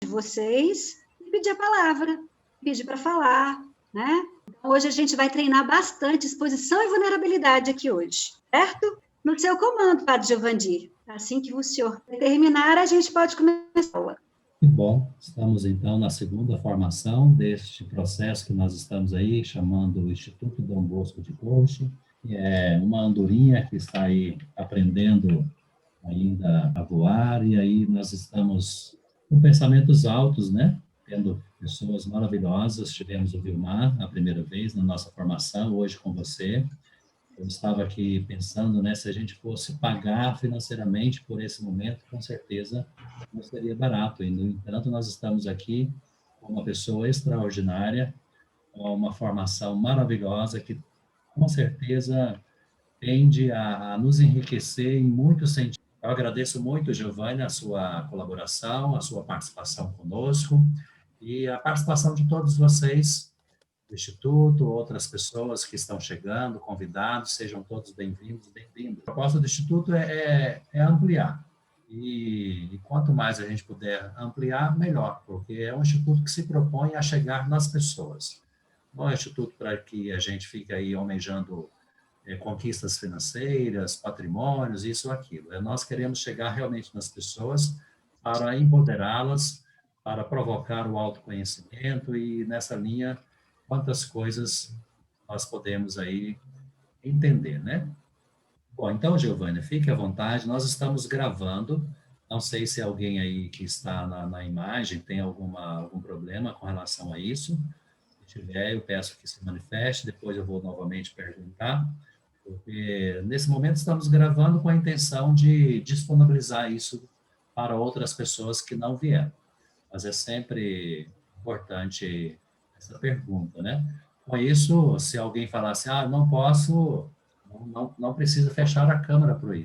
vocês e pedir a palavra, pedir para falar, né? Então, hoje a gente vai treinar bastante exposição e vulnerabilidade aqui hoje, certo? No seu comando, Padre Giovanni. Assim que o senhor terminar, a gente pode começar a aula. Que bom, estamos então na segunda formação deste processo que nós estamos aí chamando o Instituto Dom Bosco de Coaching, que é uma andorinha que está aí aprendendo ainda a voar, e aí nós estamos com pensamentos altos, né? Tendo pessoas maravilhosas, tivemos o Vilmar a primeira vez na nossa formação, hoje com você. Eu estava aqui pensando, né, se a gente fosse pagar financeiramente por esse momento, com certeza não seria barato. E, no entanto, nós estamos aqui com uma pessoa extraordinária, com uma formação maravilhosa, que com certeza tende a nos enriquecer em muitos sentidos. Eu agradeço muito, Giovanni, a sua colaboração, a sua participação conosco e a participação de todos vocês do Instituto, outras pessoas que estão chegando, convidados, sejam todos bem-vindos e bem-vindas. A proposta do Instituto é ampliar. E quanto mais a gente puder ampliar, melhor, porque é um instituto que se propõe a chegar nas pessoas. Não é um instituto para que a gente fique aí almejando conquistas financeiras, patrimônios, isso ou aquilo. Nós queremos chegar realmente nas pessoas para empoderá-las, para provocar o autoconhecimento e, nessa linha, quantas coisas nós podemos aí entender, né? Bom, então, Giovânia, fique à vontade, nós estamos gravando, não sei se alguém aí que está na imagem tem algum problema com relação a isso. Se tiver, eu peço que se manifeste, depois eu vou novamente perguntar, porque nesse momento estamos gravando com a intenção de disponibilizar isso para outras pessoas que não vieram. Mas é sempre importante essa pergunta, né? Com isso, se alguém falasse, não posso, não precisa fechar a câmera por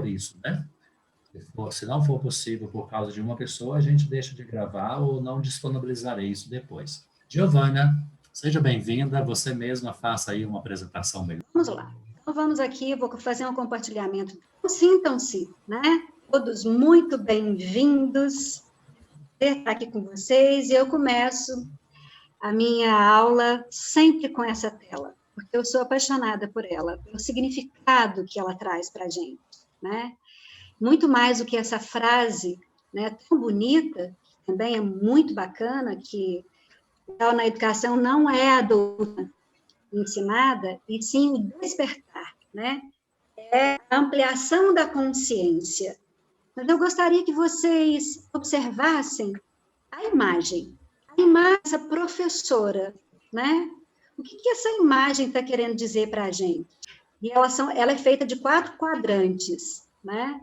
isso, né? Se não for possível por causa de uma pessoa, a gente deixa de gravar ou não disponibilizarei isso depois. Giovana, seja bem-vinda, você mesma faça aí uma apresentação melhor. Vamos lá. Então, vamos aqui, vou fazer um compartilhamento. Sintam-se, né? Todos muito bem-vindos. Estar aqui com vocês, e eu começo a minha aula sempre com essa tela, porque eu sou apaixonada por ela, pelo significado que ela traz para a gente, né? Muito mais do que essa frase, né, tão bonita, que também é muito bacana, que na educação não é a doutrina ensinada, e sim o despertar, né? É a ampliação da consciência. Mas eu gostaria que vocês observassem a imagem essa professora, né? O que essa imagem está querendo dizer para a gente? E ela é feita de 4 quadrantes, né?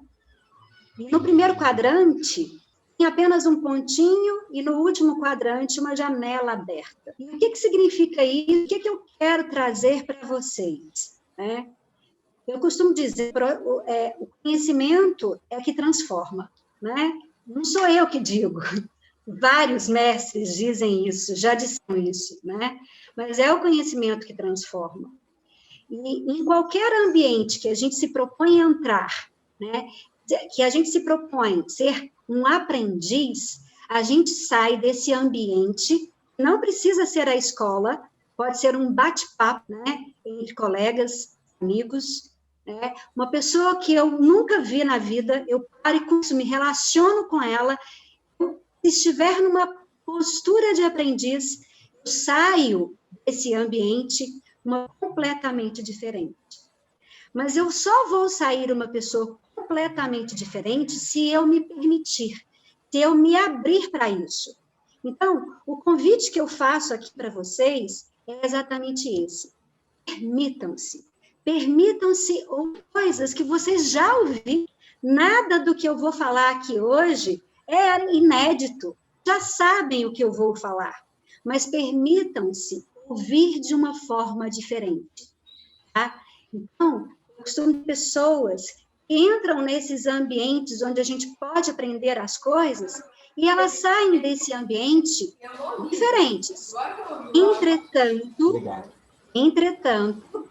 E no primeiro quadrante, tem apenas um pontinho, e no último quadrante, uma janela aberta. E o que significa isso? O que eu quero trazer para vocês, né? Eu costumo dizer, o conhecimento é que transforma, né? Não sou eu que digo, vários mestres dizem isso, já disseram isso, né? Mas é o conhecimento que transforma. E em qualquer ambiente que a gente se propõe a entrar, né? Que a gente se propõe ser um aprendiz, a gente sai desse ambiente, não precisa ser a escola, pode ser um bate-papo, né? Entre colegas, amigos, né? Uma pessoa que eu nunca vi na vida, eu paro e curso, me relaciono com ela, se estiver numa postura de aprendiz, eu saio desse ambiente completamente diferente. Mas eu só vou sair uma pessoa completamente diferente se eu me permitir, se eu me abrir para isso. Então, o convite que eu faço aqui para vocês é exatamente esse. Permitam-se. Permitam-se coisas que vocês já ouviram. Nada do que eu vou falar aqui hoje é inédito, já sabem o que eu vou falar, mas permitam-se ouvir de uma forma diferente, tá? Então, eu costumo ter pessoas que entram nesses ambientes onde a gente pode aprender as coisas e elas saem desse ambiente diferentes. Entretanto,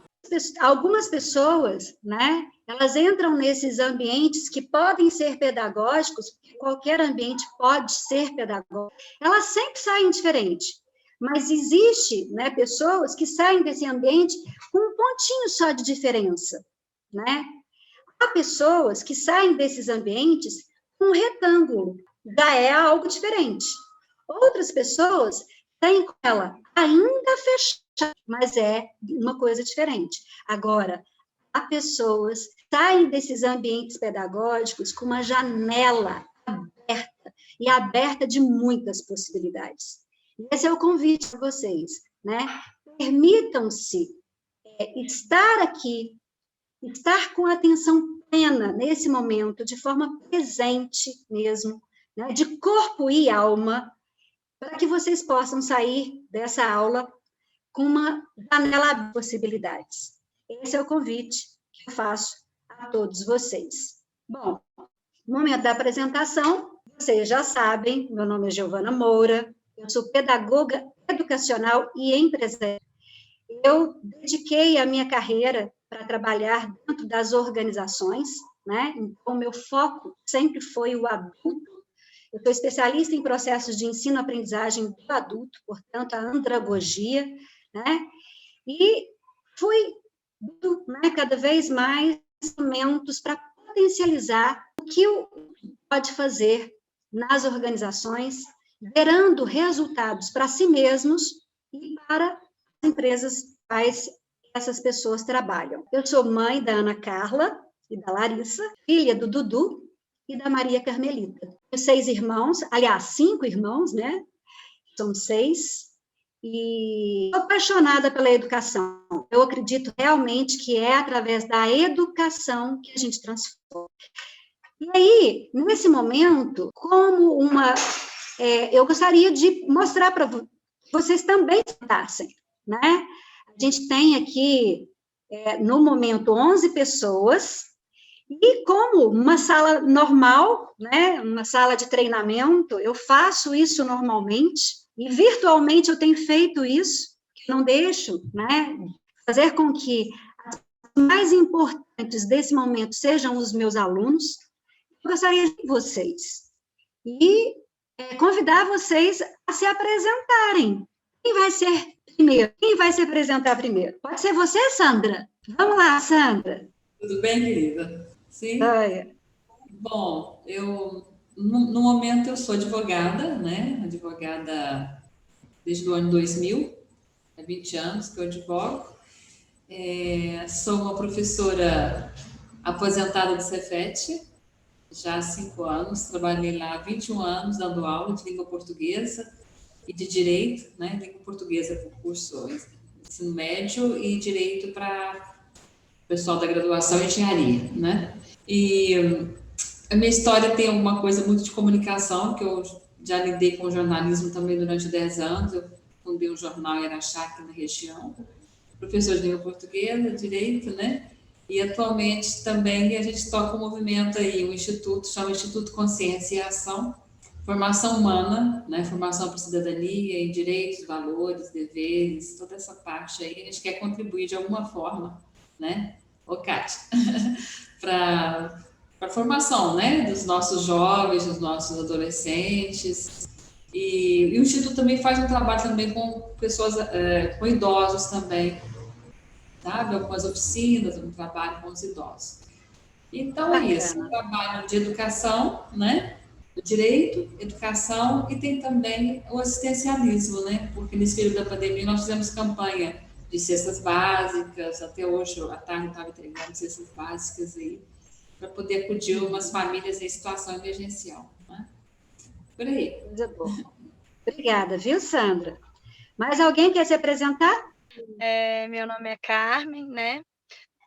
Algumas pessoas, né, elas entram nesses ambientes que podem ser pedagógicos, porque qualquer ambiente pode ser pedagógico, elas sempre saem diferente. Mas existe, né, pessoas que saem desse ambiente com um pontinho só de diferença, né? Há pessoas que saem desses ambientes com um retângulo, já é algo diferente. Outras pessoas saem com ela ainda fechada, mas é uma coisa diferente. Agora, há pessoas que saem desses ambientes pedagógicos com uma janela aberta, e aberta de muitas possibilidades. Esse é o convite para vocês, né? Permitam-se estar aqui, estar com atenção plena nesse momento, de forma presente mesmo, né? De corpo e alma, para que vocês possam sair dessa aula com uma janela de possibilidades. Esse é o convite que eu faço a todos vocês. Bom, no momento da apresentação, vocês já sabem, meu nome é Giovana Moura, eu sou pedagoga educacional e empresária. Eu dediquei a minha carreira para trabalhar dentro das organizações, né? Então, meu foco sempre foi o adulto. Eu sou especialista em processos de ensino-aprendizagem do adulto, portanto, a andragogia, né? E fui, né, cada vez mais instrumentos para potencializar o que pode fazer nas organizações, gerando resultados para si mesmos e para as empresas quais essas pessoas trabalham. Eu sou mãe da Ana Carla e da Larissa, filha do Dudu e da Maria Carmelita. Tenho 6 irmãos, aliás, 5 irmãos, né? São 6. E sou apaixonada pela educação. Eu acredito realmente que é através da educação que a gente transforma. E aí, nesse momento, como eu gostaria de mostrar para vocês também sentassem, né? A gente tem aqui, no momento, 11 pessoas, e como uma sala normal, né? Uma sala de treinamento, eu faço isso normalmente, e virtualmente eu tenho feito isso, não deixo, né? Fazer com que as mais importantes desse momento sejam os meus alunos. Eu gostaria de vocês e convidar vocês a se apresentarem. Quem vai ser primeiro? Quem vai se apresentar primeiro? Pode ser você, Sandra? Vamos lá, Sandra. Tudo bem, querida? Sim. Oi. Bom, no momento eu sou advogada, né? Advogada desde o ano 2000, há 20 anos que eu advogo. Sou uma professora aposentada do Cefet, já há 5 anos, trabalhei lá há 21 anos dando aula de língua portuguesa e de direito, né? Língua portuguesa por curso ensino médio e direito para o pessoal da graduação em engenharia, né? E a minha história tem alguma coisa muito de comunicação, que eu já lidei com jornalismo também durante 10 anos, eu fundei um jornal em Araxá, aqui na região, professor de língua portuguesa, direito, né? E atualmente também a gente toca um movimento aí, um instituto, chama Instituto Consciência e Ação, formação humana, né? Formação para cidadania, em direitos, valores, deveres, toda essa parte aí, a gente quer contribuir de alguma forma, né? Ô, Kátia, para a formação, né? Dos nossos jovens, dos nossos adolescentes. E o Instituto também faz um trabalho também com pessoas, com idosos também, sabe? Algumas oficinas, um trabalho com os idosos. Então, é isso, um trabalho de educação, né? O direito, educação e tem também o assistencialismo, né? Porque nesse período da pandemia nós fizemos campanha de cestas básicas, até hoje à tarde estava entregando cestas básicas aí, para poder acudir umas famílias em situação emergencial, né? Por aí. Obrigada, viu, Sandra? Mais alguém quer se apresentar? Meu nome é Carmen, né?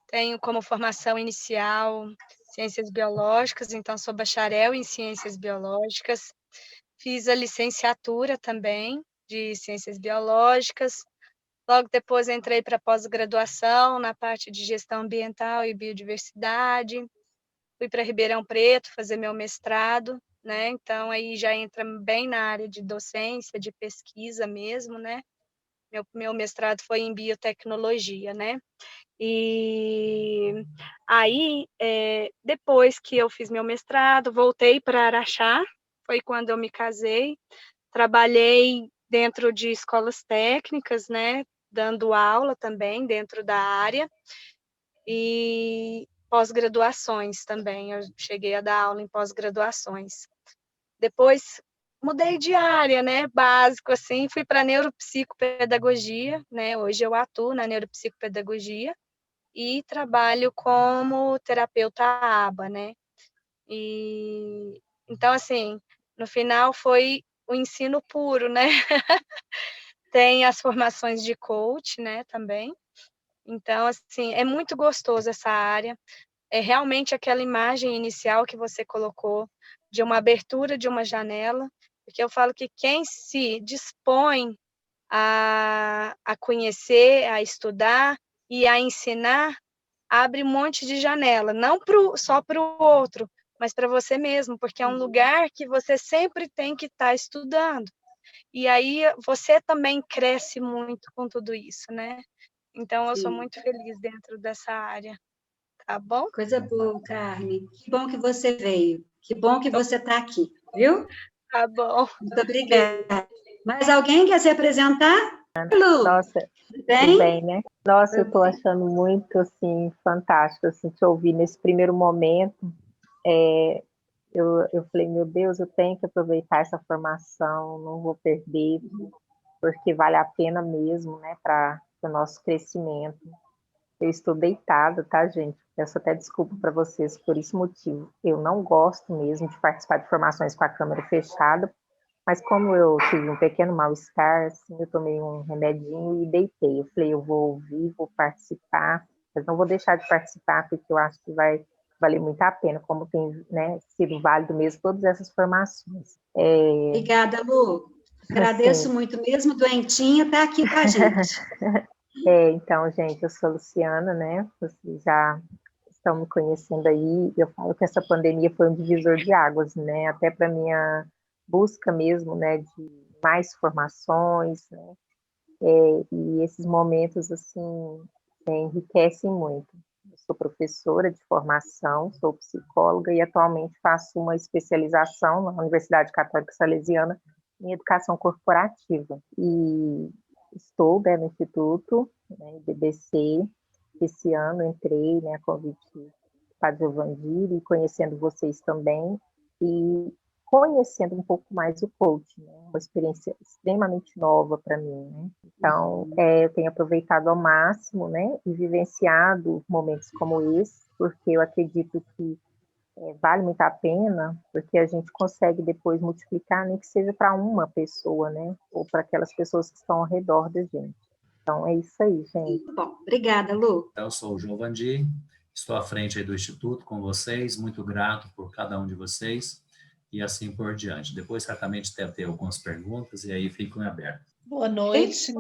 Tenho como formação inicial Ciências Biológicas, então sou bacharel em Ciências Biológicas. Fiz a licenciatura também de Ciências Biológicas. Logo depois entrei para pós-graduação na parte de Gestão Ambiental e Biodiversidade. Fui para Ribeirão Preto fazer meu mestrado, né? Então aí já entra bem na área de docência, de pesquisa mesmo, né? Meu mestrado foi em biotecnologia, né? E aí, depois que eu fiz meu mestrado, voltei para Araxá, foi quando eu me casei, trabalhei dentro de escolas técnicas, né, dando aula também dentro da área, e pós-graduações também, eu cheguei a dar aula em pós-graduações. Depois mudei de área, né, básico assim, fui para neuropsicopedagogia, né, hoje eu atuo na neuropsicopedagogia e trabalho como terapeuta ABA, né, e então assim, no final foi o ensino puro, né, tem as formações de coach, né, também, então assim, é muito gostoso essa área, é realmente aquela imagem inicial que você colocou, de uma abertura de uma janela, porque eu falo que quem se dispõe a conhecer, a estudar e a ensinar, abre um monte de janela, não só para o outro, mas para você mesmo, porque é um lugar que você sempre tem que estar estudando. E aí você também cresce muito com tudo isso, né? Então eu sou Sim. muito feliz dentro dessa área, tá bom? Coisa boa, Carmen. Que bom que você veio. Que bom que você está aqui, viu? Tá bom. Muito obrigada. Mais alguém quer se apresentar? Lu, Nossa, tudo tudo bem? bem, né? Nossa, eu Tudo estou bem. achando muito, assim, fantástico, assim, te ouvir nesse primeiro momento. Eu falei, meu Deus, eu tenho que aproveitar essa formação, não vou perder, porque vale a pena mesmo, né, para o nosso crescimento. Eu estou deitada, tá, gente? Peço até desculpa para vocês por esse motivo. Eu não gosto mesmo de participar de formações com a câmera fechada, mas como eu tive um pequeno mal-estar, assim, eu tomei um remedinho e deitei. Eu falei, eu vou ouvir, vou participar, mas não vou deixar de participar, porque eu acho que vai valer muito a pena, como tem, né, sido válido mesmo todas essas formações. Obrigada, Lu. Agradeço Assim, muito mesmo, doentinha, está aqui com a gente. então, gente, eu sou Luciana, né? Vocês já estão me conhecendo aí. Eu falo que essa pandemia foi um divisor de águas, né? Até para minha busca mesmo, né, de mais formações, né? E esses momentos, assim, enriquecem muito. Eu sou professora de formação, sou psicóloga e atualmente faço uma especialização na Universidade Católica Salesiana em educação corporativa. E estou, né, no Instituto, né, IDBC. Esse ano entrei, né, a convite do Padre Giovandir e conhecendo vocês também. E conhecendo um pouco mais o coaching, né? Uma experiência extremamente nova para mim, né? Então, eu tenho aproveitado ao máximo, né? E vivenciado momentos como esse, porque eu acredito que vale muito a pena, porque a gente consegue depois multiplicar, nem que seja para uma pessoa, né? Ou para aquelas pessoas que estão ao redor da gente. Então, é isso aí, gente. Muito bom. Obrigada, Lu. Eu sou o João Vandi, estou à frente aí do Instituto com vocês, muito grato por cada um de vocês e assim por diante. Depois, certamente, deve ter algumas perguntas e aí ficam abertas. Boa noite,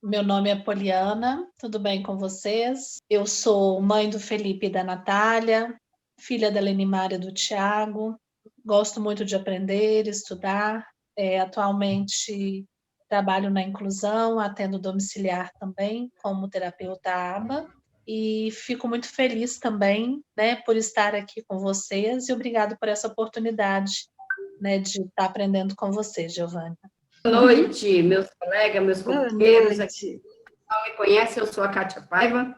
meu nome é Poliana, tudo bem com vocês? Eu sou mãe do Felipe e da Natália, filha da Lenimária e do Tiago, gosto muito de aprender, estudar, atualmente trabalho na inclusão, atendo domiciliar também, como terapeuta ABA, e fico muito feliz também, né, por estar aqui com vocês e obrigado por essa oportunidade, né, de estar aprendendo com você, Giovana. Boa noite, meus colegas, meus Boa companheiros. noite. Quem me conhece, eu sou a Kátia Paiva.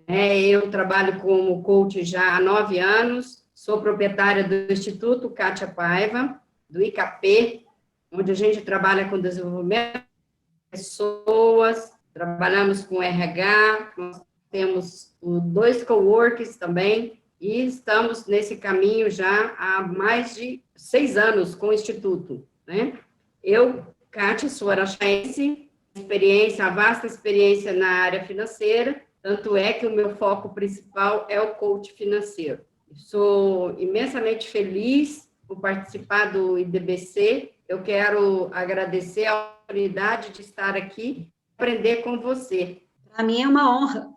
Eu trabalho como coach já há 9 anos. Sou proprietária do Instituto Kátia Paiva, do ICAP, onde a gente trabalha com desenvolvimento de pessoas, trabalhamos com RH, nós temos 2 coworks também, e estamos nesse caminho já há mais de 6 anos com o Instituto, né? Eu, Kátia, sou araxaense, vasta experiência na área financeira, tanto é que o meu foco principal é o coach financeiro. Sou imensamente feliz por participar do IDBC. Eu quero agradecer a oportunidade de estar aqui e aprender com você. Para mim é uma honra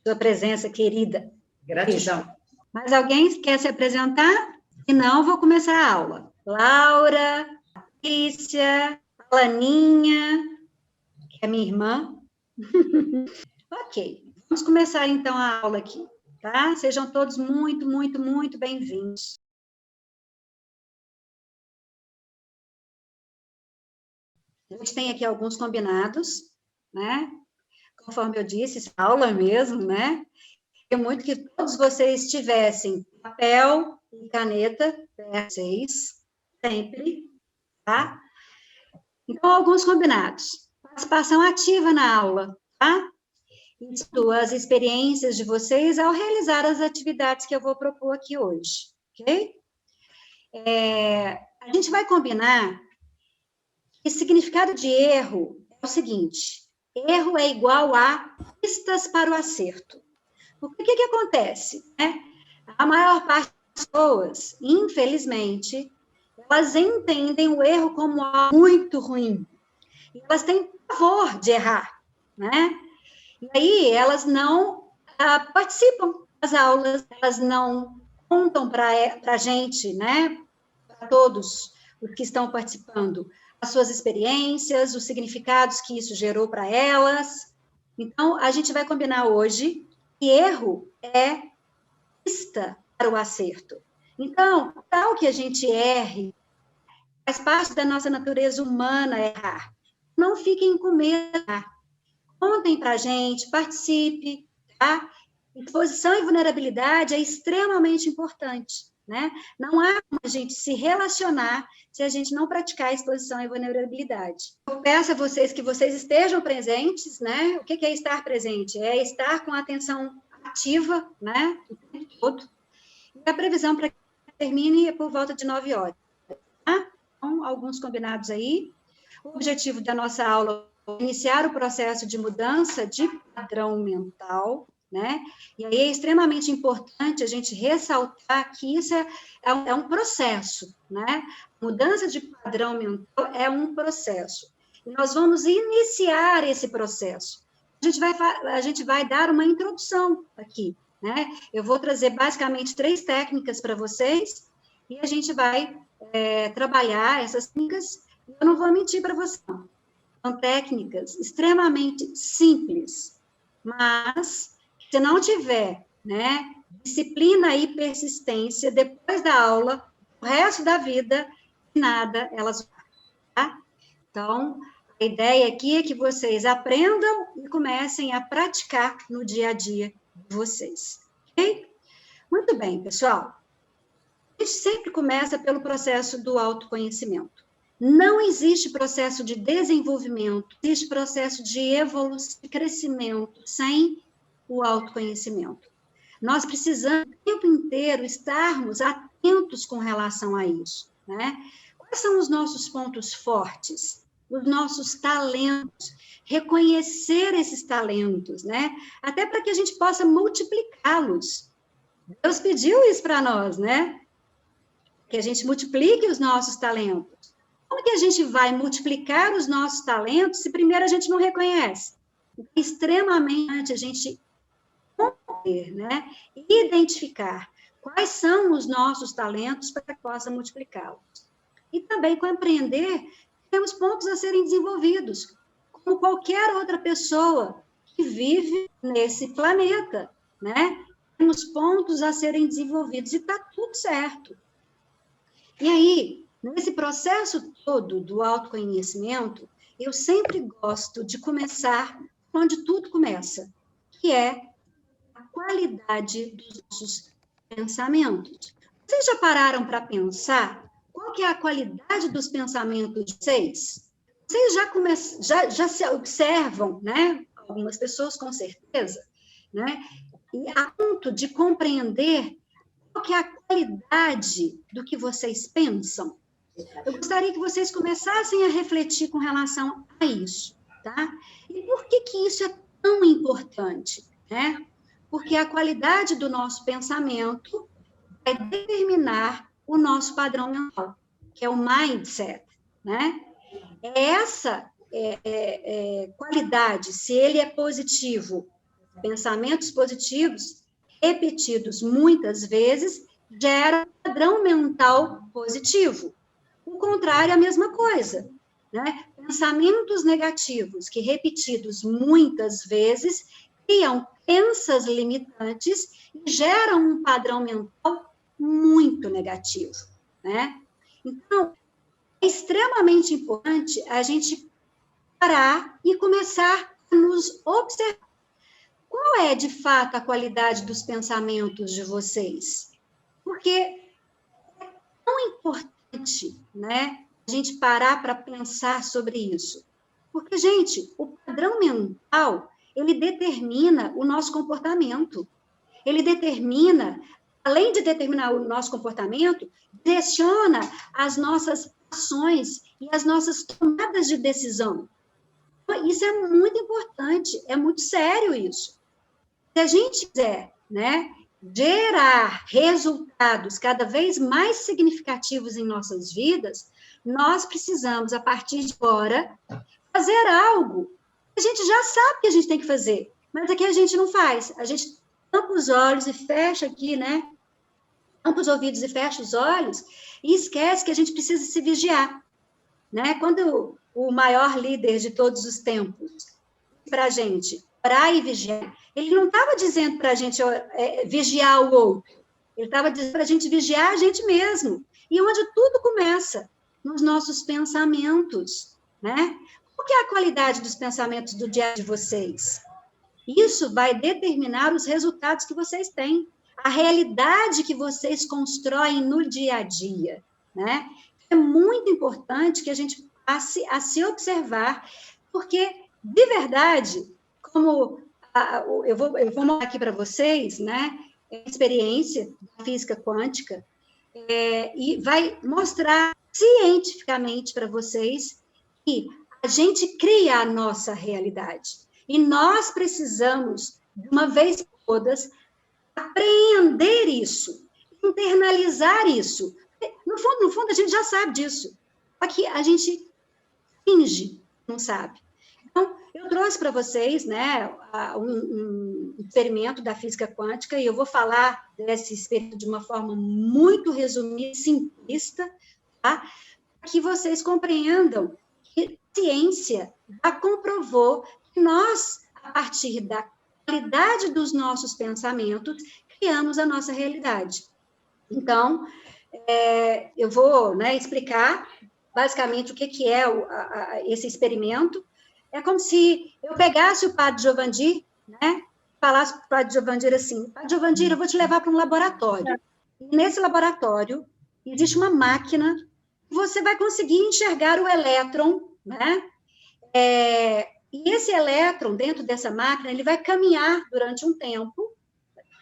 sua presença, querida. Gratidão. Mais alguém quer se apresentar? Se não, vou começar a aula. Laura, Patrícia, Alaninha, que é minha irmã. Ok, Vamos começar, então, a aula aqui, tá? Sejam todos muito, muito, muito bem-vindos. A gente tem aqui alguns combinados, né? Conforme eu disse, aula mesmo, né? É muito que todos vocês tivessem papel e caneta, vocês, sempre, tá? Então, alguns combinados. Participação ativa na aula, tá? As experiências de vocês ao realizar as atividades que eu vou propor aqui hoje, ok? A gente vai combinar que o significado de erro é o seguinte: erro é igual a pistas para o acerto. Porque o que acontece? Né? A maior parte das pessoas, infelizmente, elas entendem o erro como algo muito ruim. E elas têm pavor de errar, né? E aí elas não participam das aulas, elas não contam para a gente, né? Para todos os que estão participando, as suas experiências, os significados que isso gerou para elas. Então, a gente vai combinar hoje que erro é pista para o acerto. Então, tal que a gente erre, faz parte da nossa natureza humana errar. Não fiquem com medo. Contem para a gente, participe, tá? Exposição e vulnerabilidade é extremamente importante, né? Não há como a gente se relacionar se a gente não praticar exposição e vulnerabilidade. Eu peço a vocês que vocês estejam presentes, né? O que é estar presente? É estar com a atenção ativa, né? O tempo todo. E a previsão para que termine é por volta de 9 horas. Tá? Então, alguns combinados aí. O objetivo da nossa aula é iniciar o processo de mudança de padrão mental, né? E aí é extremamente importante a gente ressaltar que isso é um processo, né? Mudança de padrão mental é um processo. E nós vamos iniciar esse processo. A gente vai dar uma introdução aqui, né? Eu vou trazer basicamente 3 técnicas para vocês e a gente vai trabalhar essas técnicas. Eu não vou mentir para vocês, não. São técnicas extremamente simples, mas se não tiver, né, disciplina e persistência, depois da aula, o resto da vida, nada elas vão, tá? Então, a ideia aqui é que vocês aprendam e comecem a praticar no dia a dia de vocês, ok? Muito bem, pessoal. A gente sempre começa pelo processo do autoconhecimento. Não existe processo de desenvolvimento, existe processo de evolução, de crescimento, sem o autoconhecimento. Nós precisamos, o tempo inteiro, estarmos atentos com relação a isso, né? Quais são os nossos pontos fortes, os nossos talentos? Reconhecer esses talentos, né? Até para que a gente possa multiplicá-los. Deus pediu isso para nós, né? Que a gente multiplique os nossos talentos. Como que a gente vai multiplicar os nossos talentos se primeiro a gente não reconhece? É extremamente a gente compreender, né? Identificar quais são os nossos talentos para que possa multiplicá-los. E também compreender que temos pontos a serem desenvolvidos, como qualquer outra pessoa que vive nesse planeta, né? Temos pontos a serem desenvolvidos e está tudo certo. E aí, nesse processo todo do autoconhecimento, eu sempre gosto de começar onde tudo começa, que é a qualidade dos nossos pensamentos. Vocês já pararam para pensar qual que é a qualidade dos pensamentos de vocês? Vocês já se observam, né? Algumas pessoas com certeza, né? E a ponto de compreender qual que é a qualidade do que vocês pensam. Eu gostaria que vocês começassem a refletir com relação a isso, tá? E por que isso é tão importante, né? Porque a qualidade do nosso pensamento vai determinar o nosso padrão mental, que é o mindset, né? Essa qualidade, se ele é positivo, pensamentos positivos, repetidos muitas vezes, gera um padrão mental positivo. O contrário é a mesma coisa, né? Pensamentos negativos que repetidos muitas vezes criam crenças limitantes e geram um padrão mental muito negativo, né? Então, é extremamente importante a gente parar e começar a nos observar. Qual é, de fato, a qualidade dos pensamentos de vocês? Porque é tão importante, né, a gente parar para pensar sobre isso. Porque, gente, o padrão mental, ele determina o nosso comportamento. Ele determina, além de determinar o nosso comportamento, direciona as nossas ações e as nossas tomadas de decisão. Isso é muito importante, é muito sério isso. Se a gente quiser, né, gerar resultados cada vez mais significativos em nossas vidas, nós precisamos, a partir de agora, fazer algo que a gente já sabe que a gente tem que fazer, mas aqui a gente não faz. A gente tampa os olhos e fecha aqui, né? Tampa os ouvidos e fecha os olhos e esquece que a gente precisa se vigiar, né? Quando o maior líder de todos os tempos, para a gente orar e vigiar, ele não estava dizendo para a gente vigiar o outro, ele estava dizendo para a gente vigiar a gente mesmo. E onde tudo começa, nos nossos pensamentos, né? Qual que é a qualidade dos pensamentos do dia de vocês? Isso vai determinar os resultados que vocês têm, a realidade que vocês constroem no dia a dia, né? É muito importante que a gente passe a se observar, porque, de verdade, como eu vou mostrar aqui para vocês, né, a experiência da física quântica, e vai mostrar cientificamente para vocês que a gente cria a nossa realidade. E nós precisamos, de uma vez por todas, apreender isso, internalizar isso. No fundo, a gente já sabe disso. Só que a gente finge, não sabe. Então, eu trouxe para vocês, né, um experimento da física quântica, e eu vou falar desse experimento de uma forma muito resumida, simplista, tá? Para que vocês compreendam que a ciência já comprovou que nós, a partir da qualidade dos nossos pensamentos, criamos a nossa realidade. Então, eu vou, né, explicar basicamente o que é esse experimento. É como se eu pegasse o padre Giovandir, né, falasse para o padre Giovandir assim: Padre Giovandir, eu vou te levar para um laboratório. E nesse laboratório existe uma máquina que você vai conseguir enxergar o elétron, né? E esse elétron, dentro dessa máquina, ele vai caminhar durante um tempo,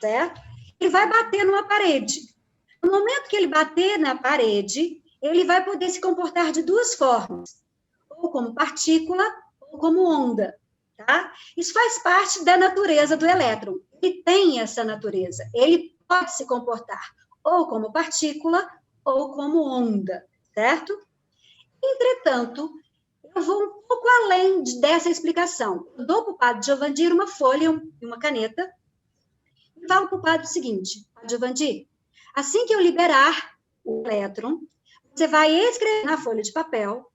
certo? Ele vai bater numa parede. No momento que ele bater na parede, ele vai poder se comportar de duas formas, ou como partícula, ou como onda, tá? Isso faz parte da natureza do elétron. Ele tem essa natureza. Ele pode se comportar ou como partícula, ou como onda, certo? Entretanto, eu vou um pouco além dessa explicação. Eu dou para o padre Giovandir uma folha e uma caneta e falo para o padre o seguinte: Padre Giovandir, assim que eu liberar o elétron, você vai escrever na folha de papel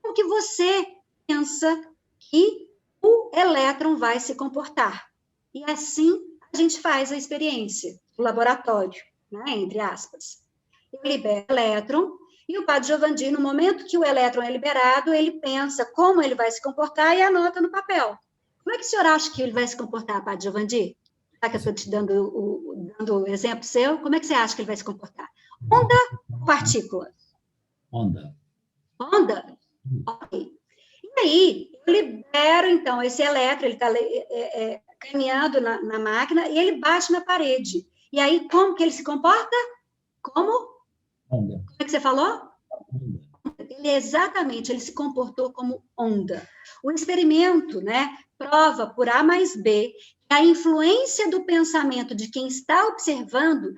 como que você pensa que o elétron vai se comportar. E assim a gente faz a experiência, o laboratório, né, entre aspas. Eu libero o elétron, e o padre Giovandir, no momento que o elétron é liberado, ele pensa como ele vai se comportar e anota no papel. Como é que o senhor acha que ele vai se comportar, padre Giovandir? Já que eu estou te dando o exemplo seu, como é que você acha que ele vai se comportar? Onda ou partícula? Onda. Onda? Ok. E aí, eu libero, então, esse elétron, ele está caminhando na máquina, e ele bate na parede. E aí, como que ele se comporta? Como? Onda. Como é que você falou? Onda. Ele se comportou como onda. O experimento, né, prova por A mais B que a influência do pensamento de quem está observando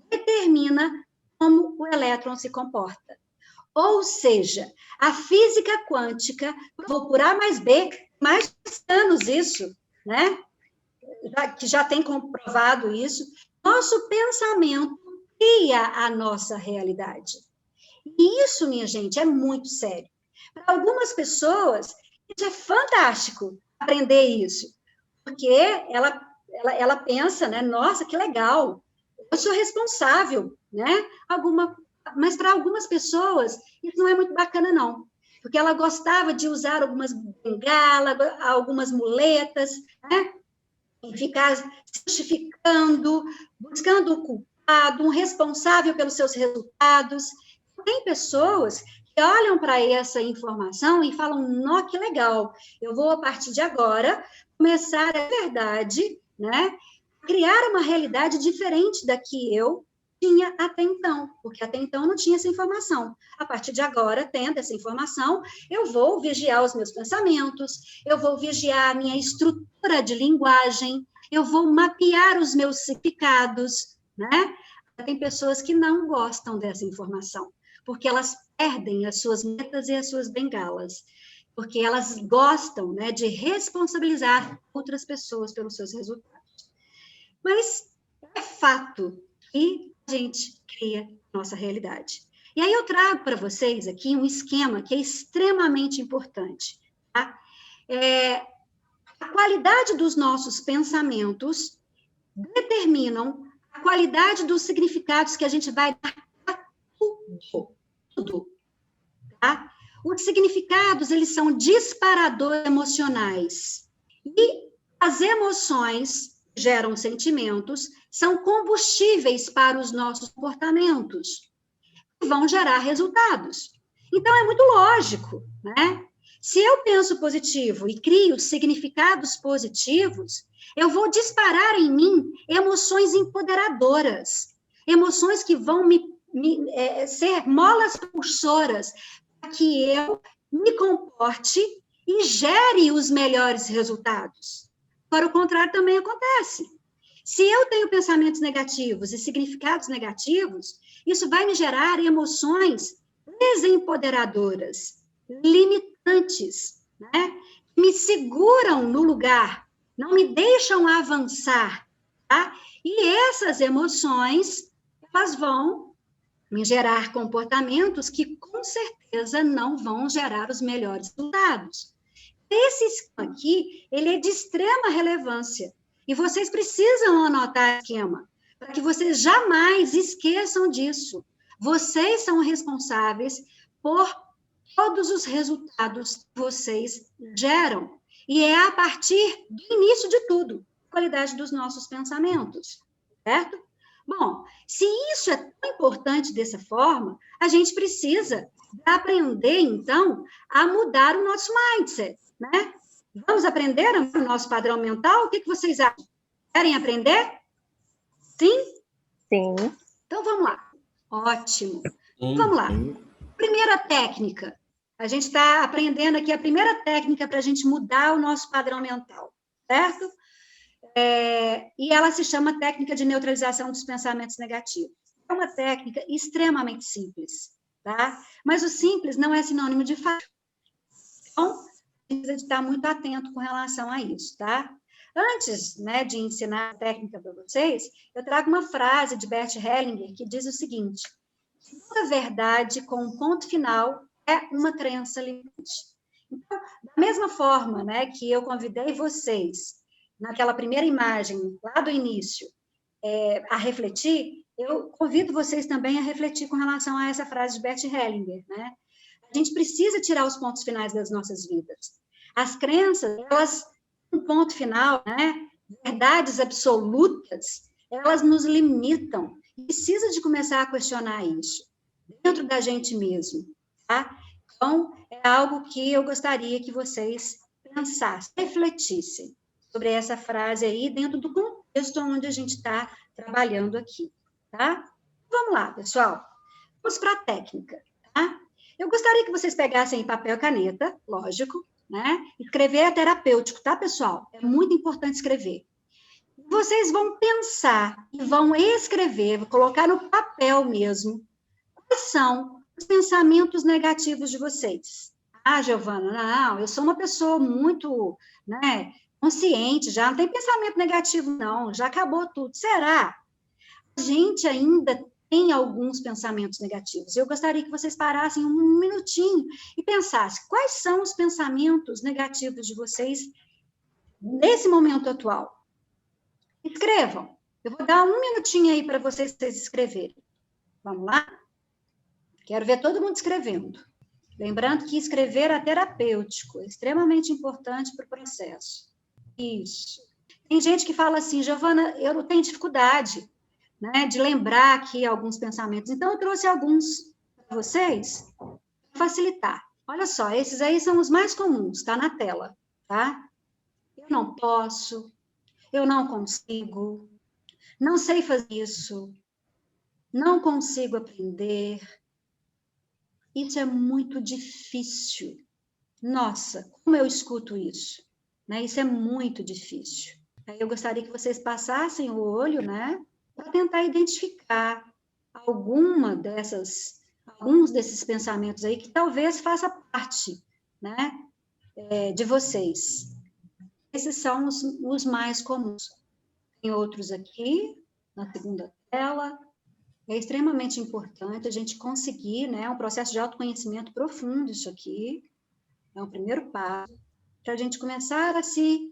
determina como o elétron se comporta. Ou seja, a física quântica provou por A mais B, mais de anos isso, né, que já tem comprovado isso. Nosso pensamento cria a nossa realidade. E isso, minha gente, é muito sério. Para algumas pessoas, isso é fantástico, aprender isso, porque ela pensa, né? Nossa, que legal, eu sou responsável, né? Mas para algumas pessoas, isso não é muito bacana, não. Porque ela gostava de usar algumas bengalas, algumas muletas, né? E ficar se justificando, buscando o culpado, um responsável pelos seus resultados. Tem pessoas que olham para essa informação e falam, nó, que legal, eu vou, a partir de agora, começar, a verdade, né, criar uma realidade diferente da que eu tinha até então, porque até então eu não tinha essa informação. A partir de agora, tendo essa informação, eu vou vigiar os meus pensamentos, eu vou vigiar a minha estrutura de linguagem, eu vou mapear os meus significados, né? Tem pessoas que não gostam dessa informação, porque elas perdem as suas metas e as suas bengalas, porque elas gostam, né, de responsabilizar outras pessoas pelos seus resultados. Mas é fato que a gente cria nossa realidade. E aí eu trago para vocês aqui um esquema que é extremamente importante, tá? A qualidade dos nossos pensamentos determinam a qualidade dos significados que a gente vai dar a tudo, tá? Os significados, eles são disparadores emocionais. E as emoções geram sentimentos, são combustíveis para os nossos comportamentos, que vão gerar resultados. Então, é muito lógico, né? Se eu penso positivo e crio significados positivos, eu vou disparar em mim emoções empoderadoras, emoções que vão ser molas propulsoras para que eu me comporte e gere os melhores resultados. Para o contrário, também acontece. Se eu tenho pensamentos negativos e significados negativos, isso vai me gerar emoções desempoderadoras, limitantes, né? Me seguram no lugar, não me deixam avançar, tá? E essas emoções, elas vão me gerar comportamentos que, com certeza, não vão gerar os melhores resultados. Esse esquema aqui, ele é de extrema relevância, e vocês precisam anotar o esquema, para que vocês jamais esqueçam disso. Vocês são responsáveis por todos os resultados que vocês geram. E é a partir do início de tudo, a qualidade dos nossos pensamentos, certo? Bom, se isso é tão importante dessa forma, a gente precisa aprender, então, a mudar o nosso mindset, né? Vamos aprender o nosso padrão mental? O que vocês acham? Querem aprender? Sim? Sim. Então, vamos lá. Ótimo. Vamos lá. Primeira técnica. A gente está aprendendo aqui a primeira técnica para a gente mudar o nosso padrão mental, certo? E ela se chama técnica de neutralização dos pensamentos negativos. É uma técnica extremamente simples, tá? Mas o simples não é sinônimo de fácil. Então, a gente precisa estar muito atento com relação a isso, tá? Antes, né, de ensinar a técnica para vocês, eu trago uma frase de Bert Hellinger que diz o seguinte: toda verdade com um ponto final é uma crença limitante. Então, da mesma forma, né, que eu convidei vocês, naquela primeira imagem, lá do início, a refletir, eu convido vocês também a refletir com relação a essa frase de Bert Hellinger, né? A gente precisa tirar os pontos finais das nossas vidas. As crenças, elas, um ponto final, né, verdades absolutas, elas nos limitam. Precisa de começar a questionar isso dentro da gente mesmo, tá? Então, é algo que eu gostaria que vocês pensassem, refletissem sobre essa frase aí dentro do contexto onde a gente está trabalhando aqui, tá? Vamos lá, pessoal. Vamos para a técnica, tá? Eu gostaria que vocês pegassem papel e caneta, lógico, né? Escrever é terapêutico, tá, pessoal? É muito importante escrever. Vocês vão pensar e vão escrever, vou colocar no papel mesmo, quais são os pensamentos negativos de vocês. Ah, Giovana, não, eu sou uma pessoa muito, né, consciente, já não tem pensamento negativo, não, já acabou tudo. Será? A gente ainda tem alguns pensamentos negativos. Eu gostaria que vocês parassem um minutinho e pensassem quais são os pensamentos negativos de vocês nesse momento atual. Escrevam. Eu vou dar 1 minutinho aí para vocês escreverem. Vamos lá? Quero ver todo mundo escrevendo. Lembrando que escrever é terapêutico, é extremamente importante para o processo. Isso. Tem gente que fala assim, Giovana, eu não tenho dificuldade, né, de lembrar aqui alguns pensamentos. Então, eu trouxe alguns para vocês, para facilitar. Olha só, esses aí são os mais comuns, está na tela, tá? Eu não posso, eu não consigo, não sei fazer isso, não consigo aprender. Isso é muito difícil. Nossa, como eu escuto isso? Né? Isso é muito difícil. Aí eu gostaria que vocês passassem o olho, né, para tentar identificar alguns desses pensamentos aí que talvez faça parte, né, de vocês. Esses são os mais comuns. Tem outros aqui, na segunda tela. É extremamente importante a gente conseguir, né, um processo de autoconhecimento profundo, isso aqui. É o primeiro passo, para a gente começar a se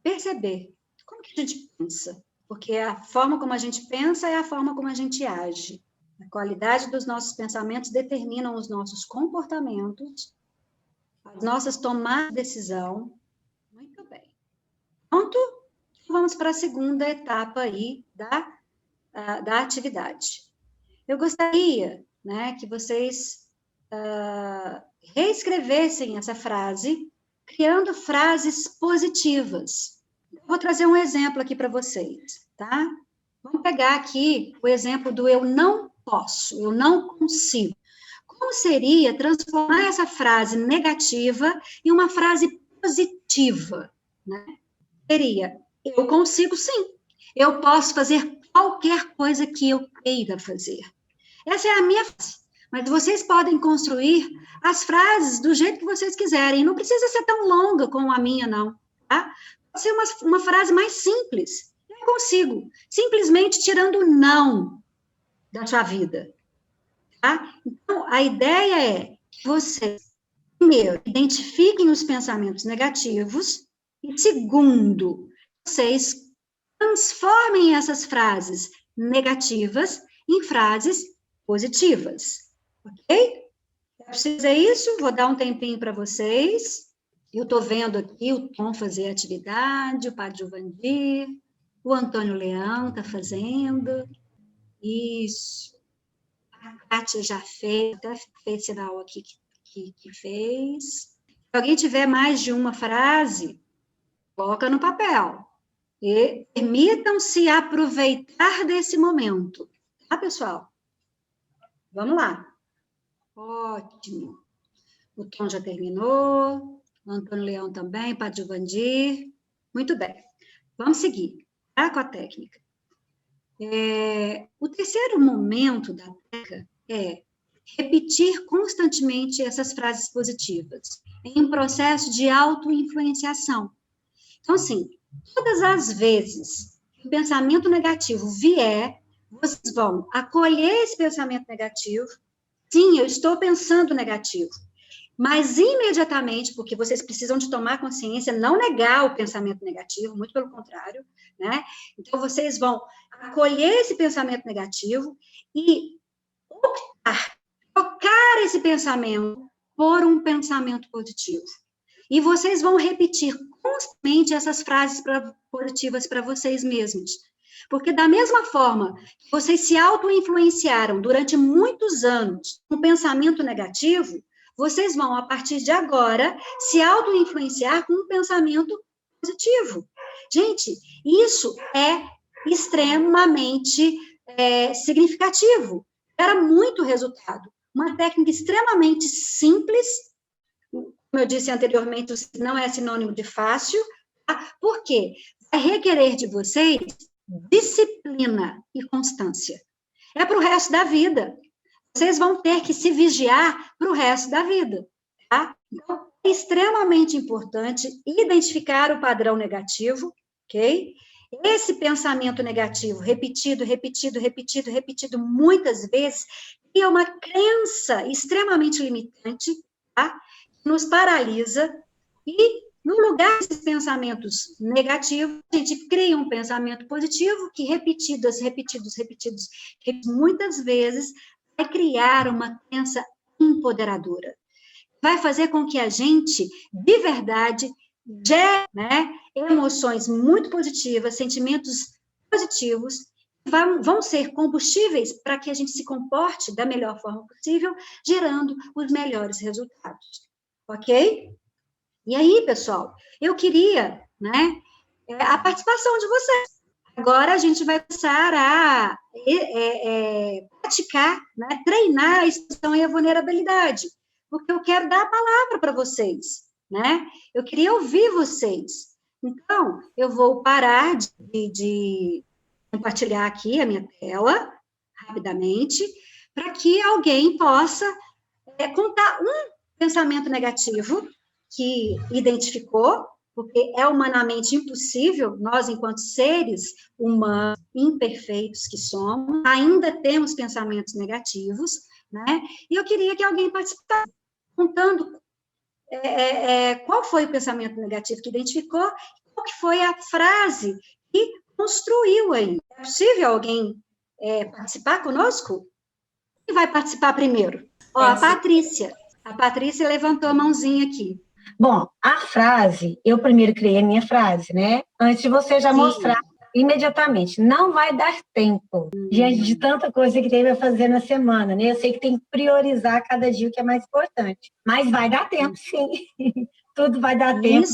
perceber como que a gente pensa. Porque a forma como a gente pensa é a forma como a gente age. A qualidade dos nossos pensamentos determinam os nossos comportamentos, as nossas tomadas de decisão. Muito bem. Pronto? Vamos para a segunda etapa aí da atividade. Eu gostaria, né, que vocês reescrevessem essa frase, criando frases positivas. Eu vou trazer um exemplo aqui para vocês, tá? Vamos pegar aqui o exemplo do eu não posso, eu não consigo. Como seria transformar essa frase negativa em uma frase positiva, né? Seria, eu consigo sim, eu posso fazer qualquer coisa que eu queira fazer. Essa é a minha frase, mas vocês podem construir as frases do jeito que vocês quiserem, não precisa ser tão longa como a minha, não, tá? Pode ser uma frase mais simples, eu consigo, simplesmente tirando o não da sua vida, tá? Então, a ideia é que vocês, primeiro, identifiquem os pensamentos negativos, e segundo, vocês transformem essas frases negativas em frases positivas, ok? É preciso isso, vou dar um tempinho para vocês. Eu estou vendo aqui o Tom fazer a atividade, o Padre Giovandir, o Antônio Leão está fazendo. Isso. A Kátia já fez, até fez sinal aqui que fez. Se alguém tiver mais de uma frase, coloca no papel. E permitam-se aproveitar desse momento. Tá, pessoal? Vamos lá. Ótimo. O Tom já terminou. O Antônio Leão também, Padre Giovandir. Muito bem. Vamos seguir, tá, com a técnica. O terceiro momento da técnica é repetir constantemente essas frases positivas, em um processo de auto-influenciação. Então, assim, todas as vezes que o pensamento negativo vier, vocês vão acolher esse pensamento negativo. Sim, eu estou pensando negativo. Mas imediatamente, porque vocês precisam de tomar consciência, não negar o pensamento negativo, muito pelo contrário, né? Então, vocês vão acolher esse pensamento negativo e trocar esse pensamento por um pensamento positivo. E vocês vão repetir constantemente essas frases positivas para vocês mesmos. Porque da mesma forma que vocês se auto-influenciaram durante muitos anos com pensamento negativo, vocês vão, a partir de agora, se auto-influenciar com um pensamento positivo. Gente, isso é extremamente significativo. Era muito resultado. Uma técnica extremamente simples, como eu disse anteriormente, não é sinônimo de fácil, tá? Por quê? Vai requerer de vocês disciplina e constância. É para o resto da vida. Vocês vão ter que se vigiar para o resto da vida, tá? Então, é extremamente importante identificar o padrão negativo, ok? Esse pensamento negativo, repetido muitas vezes, é uma crença extremamente limitante, tá? Que nos paralisa e No lugar desses pensamentos negativos, a gente cria um pensamento positivo que repetidos, muitas vezes, vai criar uma crença empoderadora. Vai fazer com que a gente, de verdade, gere, né, emoções muito positivas, sentimentos positivos, vão ser combustíveis para que a gente se comporte da melhor forma possível, gerando os melhores resultados. Ok? E aí, pessoal, eu queria, né, a participação de vocês. Agora a gente vai começar a praticar, né, treinar a expressão e a vulnerabilidade, porque eu quero dar a palavra para vocês, né? Eu queria ouvir vocês. Então, eu vou parar de compartilhar aqui a minha tela, rapidamente, para que alguém possa contar um pensamento negativo que identificou, porque é humanamente impossível, nós, enquanto seres humanos imperfeitos que somos, ainda temos pensamentos negativos, né? E eu queria que alguém participasse, contando qual foi o pensamento negativo que identificou, qual que foi a frase que construiu aí. É possível alguém participar conosco? Quem vai participar primeiro? Ó, a Patrícia. A Patrícia levantou a mãozinha aqui. Bom, a frase, eu primeiro criei a minha frase, né? Antes de você já mostrar imediatamente. Não vai dar tempo, diante de tanta coisa que tem para fazer na semana, né? Eu sei que tem que priorizar cada dia o que é mais importante. Mas vai dar tempo, sim. Tudo vai dar tempo.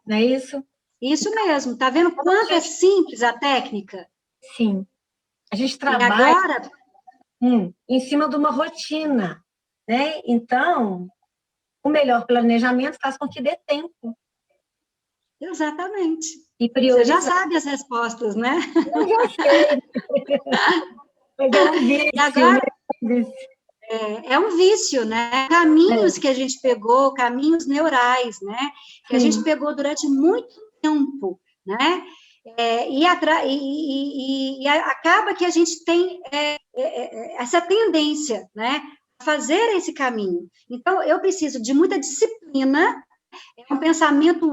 Não é isso? Isso mesmo. Tá vendo quanto é simples a técnica? Sim. A gente trabalha e agora... em cima de uma rotina, né? Então, o melhor planejamento faz com que dê tempo. Exatamente. E priorizar. Você já sabe as respostas, né? Eu já sei. Mas é um vício. E agora, é um vício, né? Caminhos que a gente pegou, caminhos neurais, né? Que a gente pegou durante muito tempo, né? E acaba que a gente tem essa tendência, né? A fazer esse caminho. Então, eu preciso de muita disciplina, um pensamento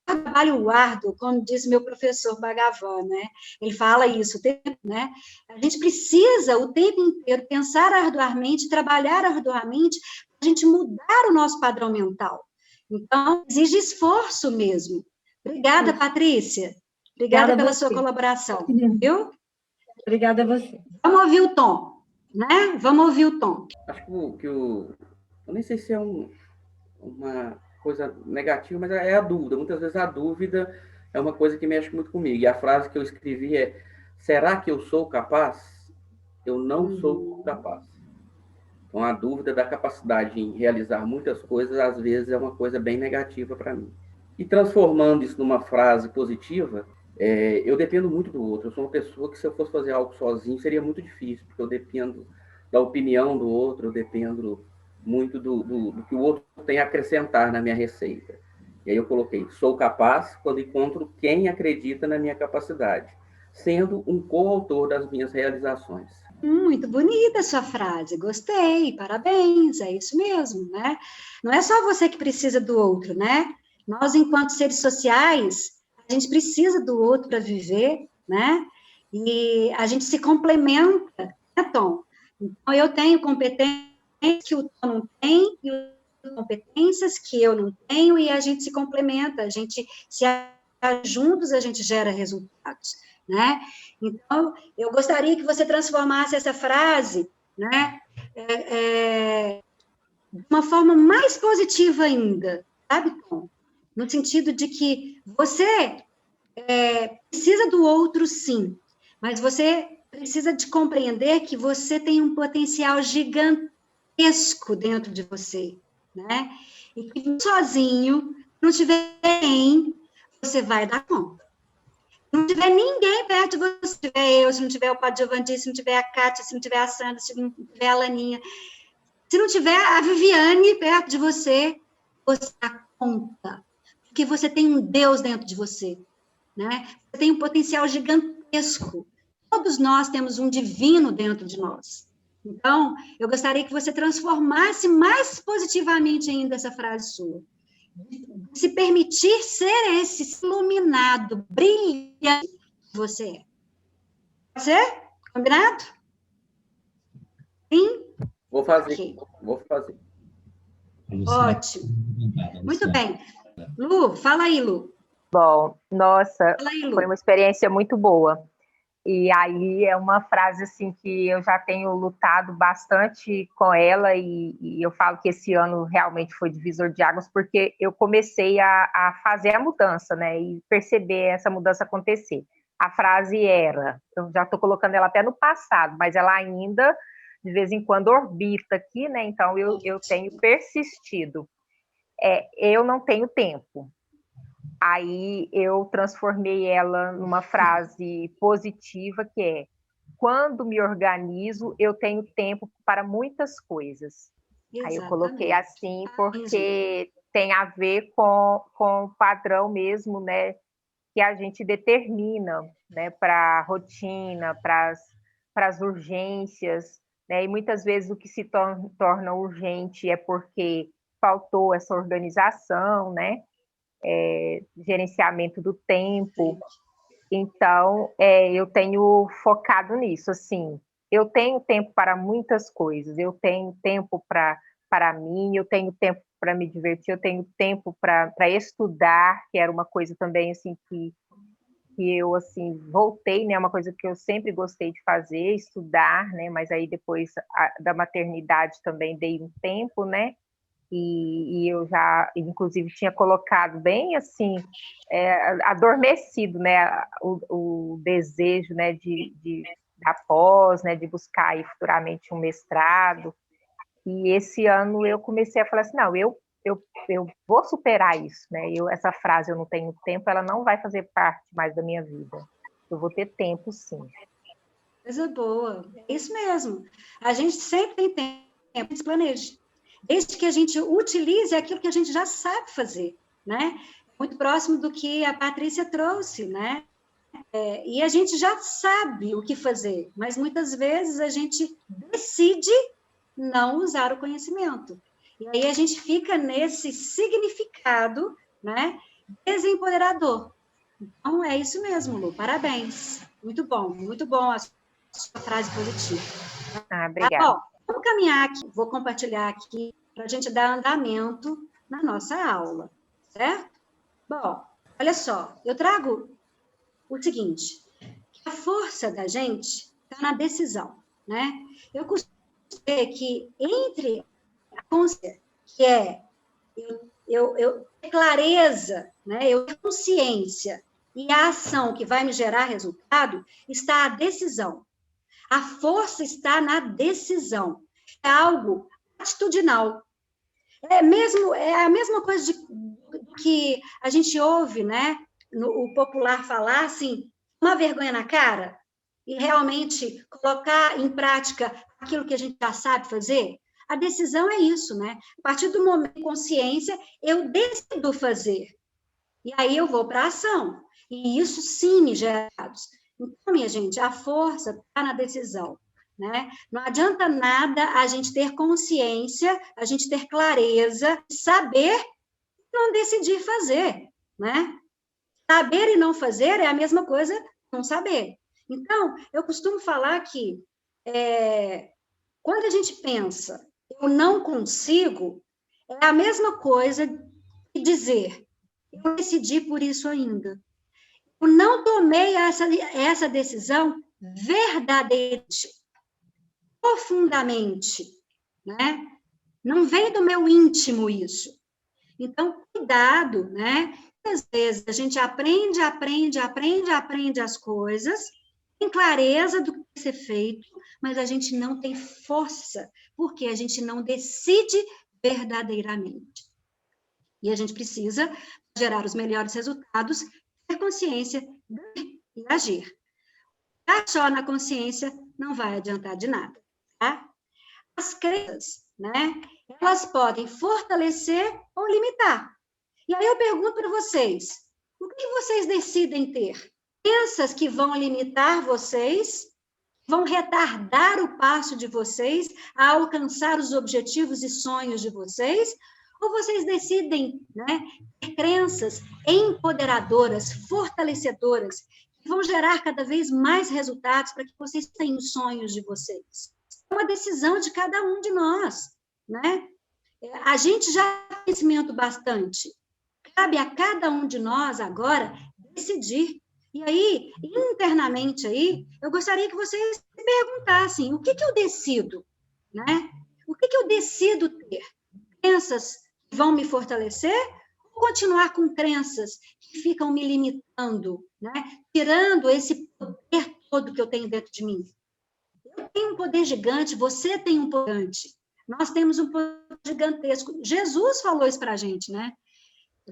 trabalho árduo, como diz meu professor Bhagavan, né? Ele fala isso, né? A gente precisa o tempo inteiro pensar arduamente, trabalhar arduamente, para a gente mudar o nosso padrão mental. Então, exige esforço mesmo. Obrigada, Patrícia. Obrigada pela sua colaboração, viu? Obrigada a você. Vamos ouvir o Tom, né? Vamos ouvir o Tom. Acho que eu nem sei se é uma coisa negativa, mas é a dúvida. Muitas vezes a dúvida é uma coisa que mexe muito comigo. E a frase que eu escrevi é: será que eu sou capaz? Eu não sou capaz. Então, a dúvida da capacidade em realizar muitas coisas, às vezes, é uma coisa bem negativa para mim. E transformando isso numa frase positiva, eu dependo muito do outro. Eu sou uma pessoa que, se eu fosse fazer algo sozinho, seria muito difícil, porque eu dependo da opinião do outro, eu dependo muito do que o outro tem a acrescentar na minha receita. E aí eu coloquei: sou capaz quando encontro quem acredita na minha capacidade, sendo um coautor das minhas realizações. Muito bonita a sua frase, gostei, parabéns, é isso mesmo, né? Não é só você que precisa do outro, né? Nós, enquanto seres sociais, a gente precisa do outro para viver, né? E a gente se complementa, né, Tom? Então, eu tenho competência que o Tom não tem, e competências que eu não tenho, e a gente se complementa, a gente se juntos, a gente gera resultados, né? Então, eu gostaria que você transformasse essa frase, né, de uma forma mais positiva ainda, sabe, Tom? No sentido de que você precisa do outro, sim, mas você precisa de compreender que você tem um potencial gigantesco dentro de você, né? E que sozinho, não tiver ninguém, você vai dar conta. Se não tiver ninguém perto de você, se tiver eu, se não tiver o Padre Giovanni, se não tiver a Kátia, se não tiver a Sandra, se não tiver a Laninha, se não tiver a Viviane perto de você, você dá conta. Porque você tem um Deus dentro de você, né? Você tem um potencial gigantesco. Todos nós temos um divino dentro de nós. Então, eu gostaria que você transformasse mais positivamente ainda essa frase sua. se permitir ser esse iluminado, brilhante que você é. Pode ser? Combinado? Sim? Vou fazer. Ok. Vou fazer. Ótimo. Muito bem. Lu, fala aí, Lu. Bom, nossa, Fala aí, Lu. foi uma experiência muito boa. E aí é uma frase assim que eu já tenho lutado bastante com ela e eu falo que esse ano realmente foi divisor de águas porque eu comecei a fazer a mudança, né? E perceber essa mudança acontecer. A frase era, eu já estou colocando ela até no passado, mas ela ainda de vez em quando orbita aqui, né? Então eu tenho persistido. Eu não tenho tempo. Aí eu transformei ela numa frase positiva, que é: quando me organizo, eu tenho tempo para muitas coisas. Exatamente. Aí eu coloquei assim, porque tem a ver com o padrão mesmo, né, que a gente determina, né, para a rotina, para as urgências, né, e muitas vezes o que se torna urgente é porque faltou essa organização, né, gerenciamento do tempo. Então, eu tenho focado nisso, assim, eu tenho tempo para muitas coisas, eu tenho tempo para mim, eu tenho tempo para me divertir, eu tenho tempo para estudar, que era uma coisa também, assim, que eu, assim, voltei, né, uma coisa que eu sempre gostei de fazer, estudar, né, mas aí depois da maternidade também dei um tempo, né, e eu já, inclusive, tinha colocado bem, assim, adormecido, né, o desejo, né, da pós, né, de buscar aí futuramente um mestrado, e esse ano eu comecei a falar assim, não, eu vou superar isso, né, essa frase, eu não tenho tempo, ela não vai fazer parte mais da minha vida, eu vou ter tempo, sim. Coisa boa, é isso mesmo, a gente sempre tem tempo, se planeje. Desde que a gente utilize aquilo que a gente já sabe fazer, né? Muito próximo do que a Patrícia trouxe, né? E a gente já sabe o que fazer, mas muitas vezes a gente decide não usar o conhecimento. E aí a gente fica nesse significado, né? Desempoderador. Então, é isso mesmo, Lu, parabéns. Muito bom a sua frase positiva. Obrigada. Tá bom. Vamos caminhar aqui, vou compartilhar aqui para a gente dar andamento na nossa aula, certo? Bom, olha só, eu trago o seguinte, que a força da gente está na decisão, né? Eu costumo dizer que entre a consciência, que é eu ter clareza, né? Eu ter consciência e a ação que vai me gerar resultado, está a decisão. A força está na decisão. É algo atitudinal. É a mesma coisa que a gente ouve, né? O popular falar assim, uma vergonha na cara e realmente colocar em prática aquilo que a gente já sabe fazer. A decisão é isso, né? A partir do momento de consciência, eu decido fazer. E aí eu vou para a ação. E isso sim me gera resultados. Então, minha gente, a força está na decisão, né? Não adianta nada a gente ter consciência, a gente ter clareza, saber e não decidir fazer, né? Saber e não fazer é a mesma coisa que não saber. Então, eu costumo falar que quando a gente pensa, eu não consigo, é a mesma coisa que dizer, eu decidi por isso ainda. Eu não tomei essa decisão verdadeiramente, profundamente, né? Não vem do meu íntimo isso. Então, cuidado, né? Às vezes a gente aprende as coisas, tem clareza do que tem que ser feito, mas a gente não tem força, porque a gente não decide verdadeiramente. E a gente precisa gerar os melhores resultados, ter consciência e agir. Ficar só na consciência não vai adiantar de nada, tá? As crenças, né? Elas podem fortalecer ou limitar. E aí eu pergunto para vocês, o que vocês decidem ter? Crenças que vão limitar vocês, vão retardar o passo de vocês a alcançar os objetivos e sonhos de vocês, ou vocês decidem, né, ter crenças empoderadoras, fortalecedoras, que vão gerar cada vez mais resultados para que vocês tenham os sonhos de vocês. É uma decisão de cada um de nós, né? A gente já tem conhecimento bastante. Cabe a cada um de nós agora decidir. E aí, internamente aí, eu gostaria que vocês se perguntassem, o que eu decido, né? O que eu decido ter? Crenças que vão me fortalecer ou continuar com crenças que ficam me limitando, né? Tirando esse poder todo que eu tenho dentro de mim. Eu tenho um poder gigante, você tem um poder gigante. Nós temos um poder gigantesco. Jesus falou isso para a gente, né?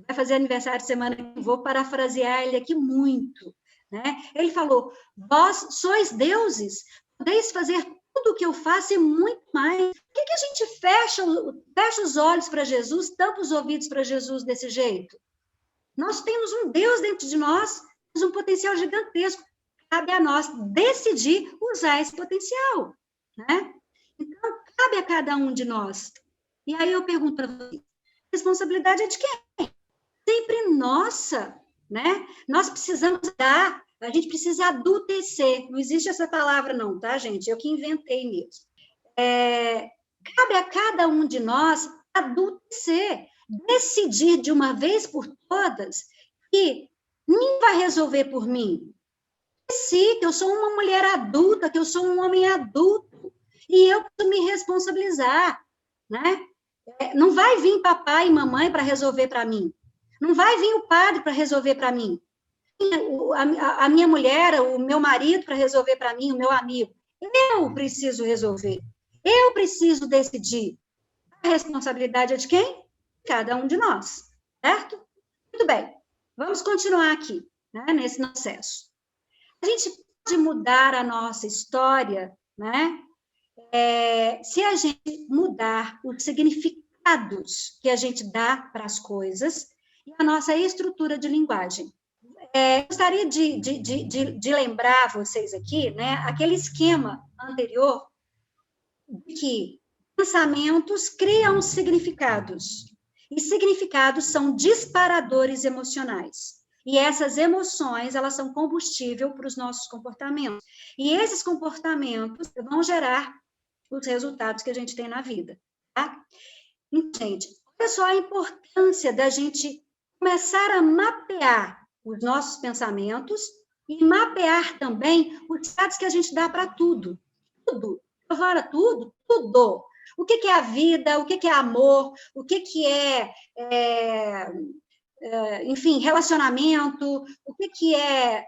Vai fazer aniversário semana que vem, vou parafrasear ele aqui muito, né? Ele falou, vós sois deuses, podeis fazer tudo o que eu faço e muito mais. Por que a gente fecha os olhos para Jesus, tampa os ouvidos para Jesus desse jeito? Nós temos um Deus dentro de nós, temos um potencial gigantesco. Cabe a nós decidir usar esse potencial, né? Então, cabe a cada um de nós. E aí eu pergunto para você, a responsabilidade é de quem? Sempre nossa, né? Nós precisamos dar, a gente precisa adultecer. Não existe essa palavra não, tá, gente? Eu que inventei mesmo. Cabe a cada um de nós adultecer, decidir de uma vez por todas que ninguém vai resolver por mim. Que eu sou uma mulher adulta, que eu sou um homem adulto, e eu preciso me responsabilizar, né? Não vai vir papai e mamãe para resolver para mim. Não vai vir o padre para resolver para mim. A minha mulher, o meu marido para resolver para mim, o meu amigo. Eu preciso resolver. Eu preciso decidir. A responsabilidade é de quem? Cada um de nós, certo? Muito bem. Vamos continuar aqui, né, nesse processo. A gente pode mudar a nossa história, né? Se a gente mudar os significados que a gente dá para as coisas e a nossa estrutura de linguagem. Gostaria de lembrar vocês aqui, né, aquele esquema anterior de que pensamentos criam significados, e significados são disparadores emocionais. E essas emoções, elas são combustível para os nossos comportamentos. E esses comportamentos vão gerar os resultados que a gente tem na vida, tá? Então, gente, olha só a importância da gente começar a mapear os nossos pensamentos e mapear também os dados que a gente dá para tudo. Tudo. Agora, tudo. O que é a vida, o que é amor, o que é enfim, relacionamento, o que é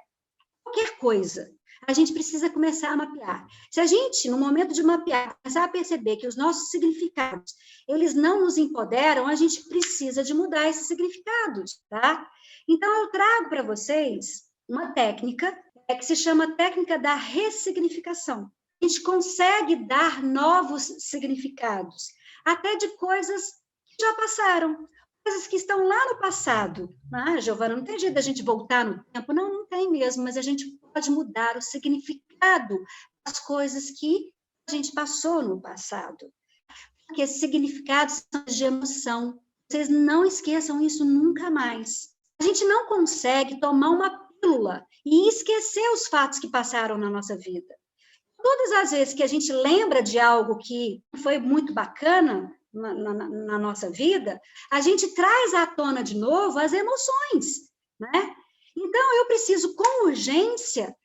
qualquer coisa. A gente precisa começar a mapear. Se a gente, no momento de mapear, começar a perceber que os nossos significados, eles não nos empoderam, a gente precisa de mudar esses significados, tá? Então, eu trago para vocês uma técnica que se chama técnica da ressignificação. A gente consegue dar novos significados, até de coisas que já passaram, coisas que estão lá no passado. Ah, Giovana, não tem jeito da gente voltar no tempo? Não, não tem mesmo, mas a gente pode mudar o significado das coisas que a gente passou no passado. Porque esses significados são de emoção. Vocês não esqueçam isso nunca mais. A gente não consegue tomar uma pílula e esquecer os fatos que passaram na nossa vida. Todas as vezes que a gente lembra de algo que foi muito bacana na nossa vida, a gente traz à tona de novo as emoções, né? Então, eu preciso, com urgência,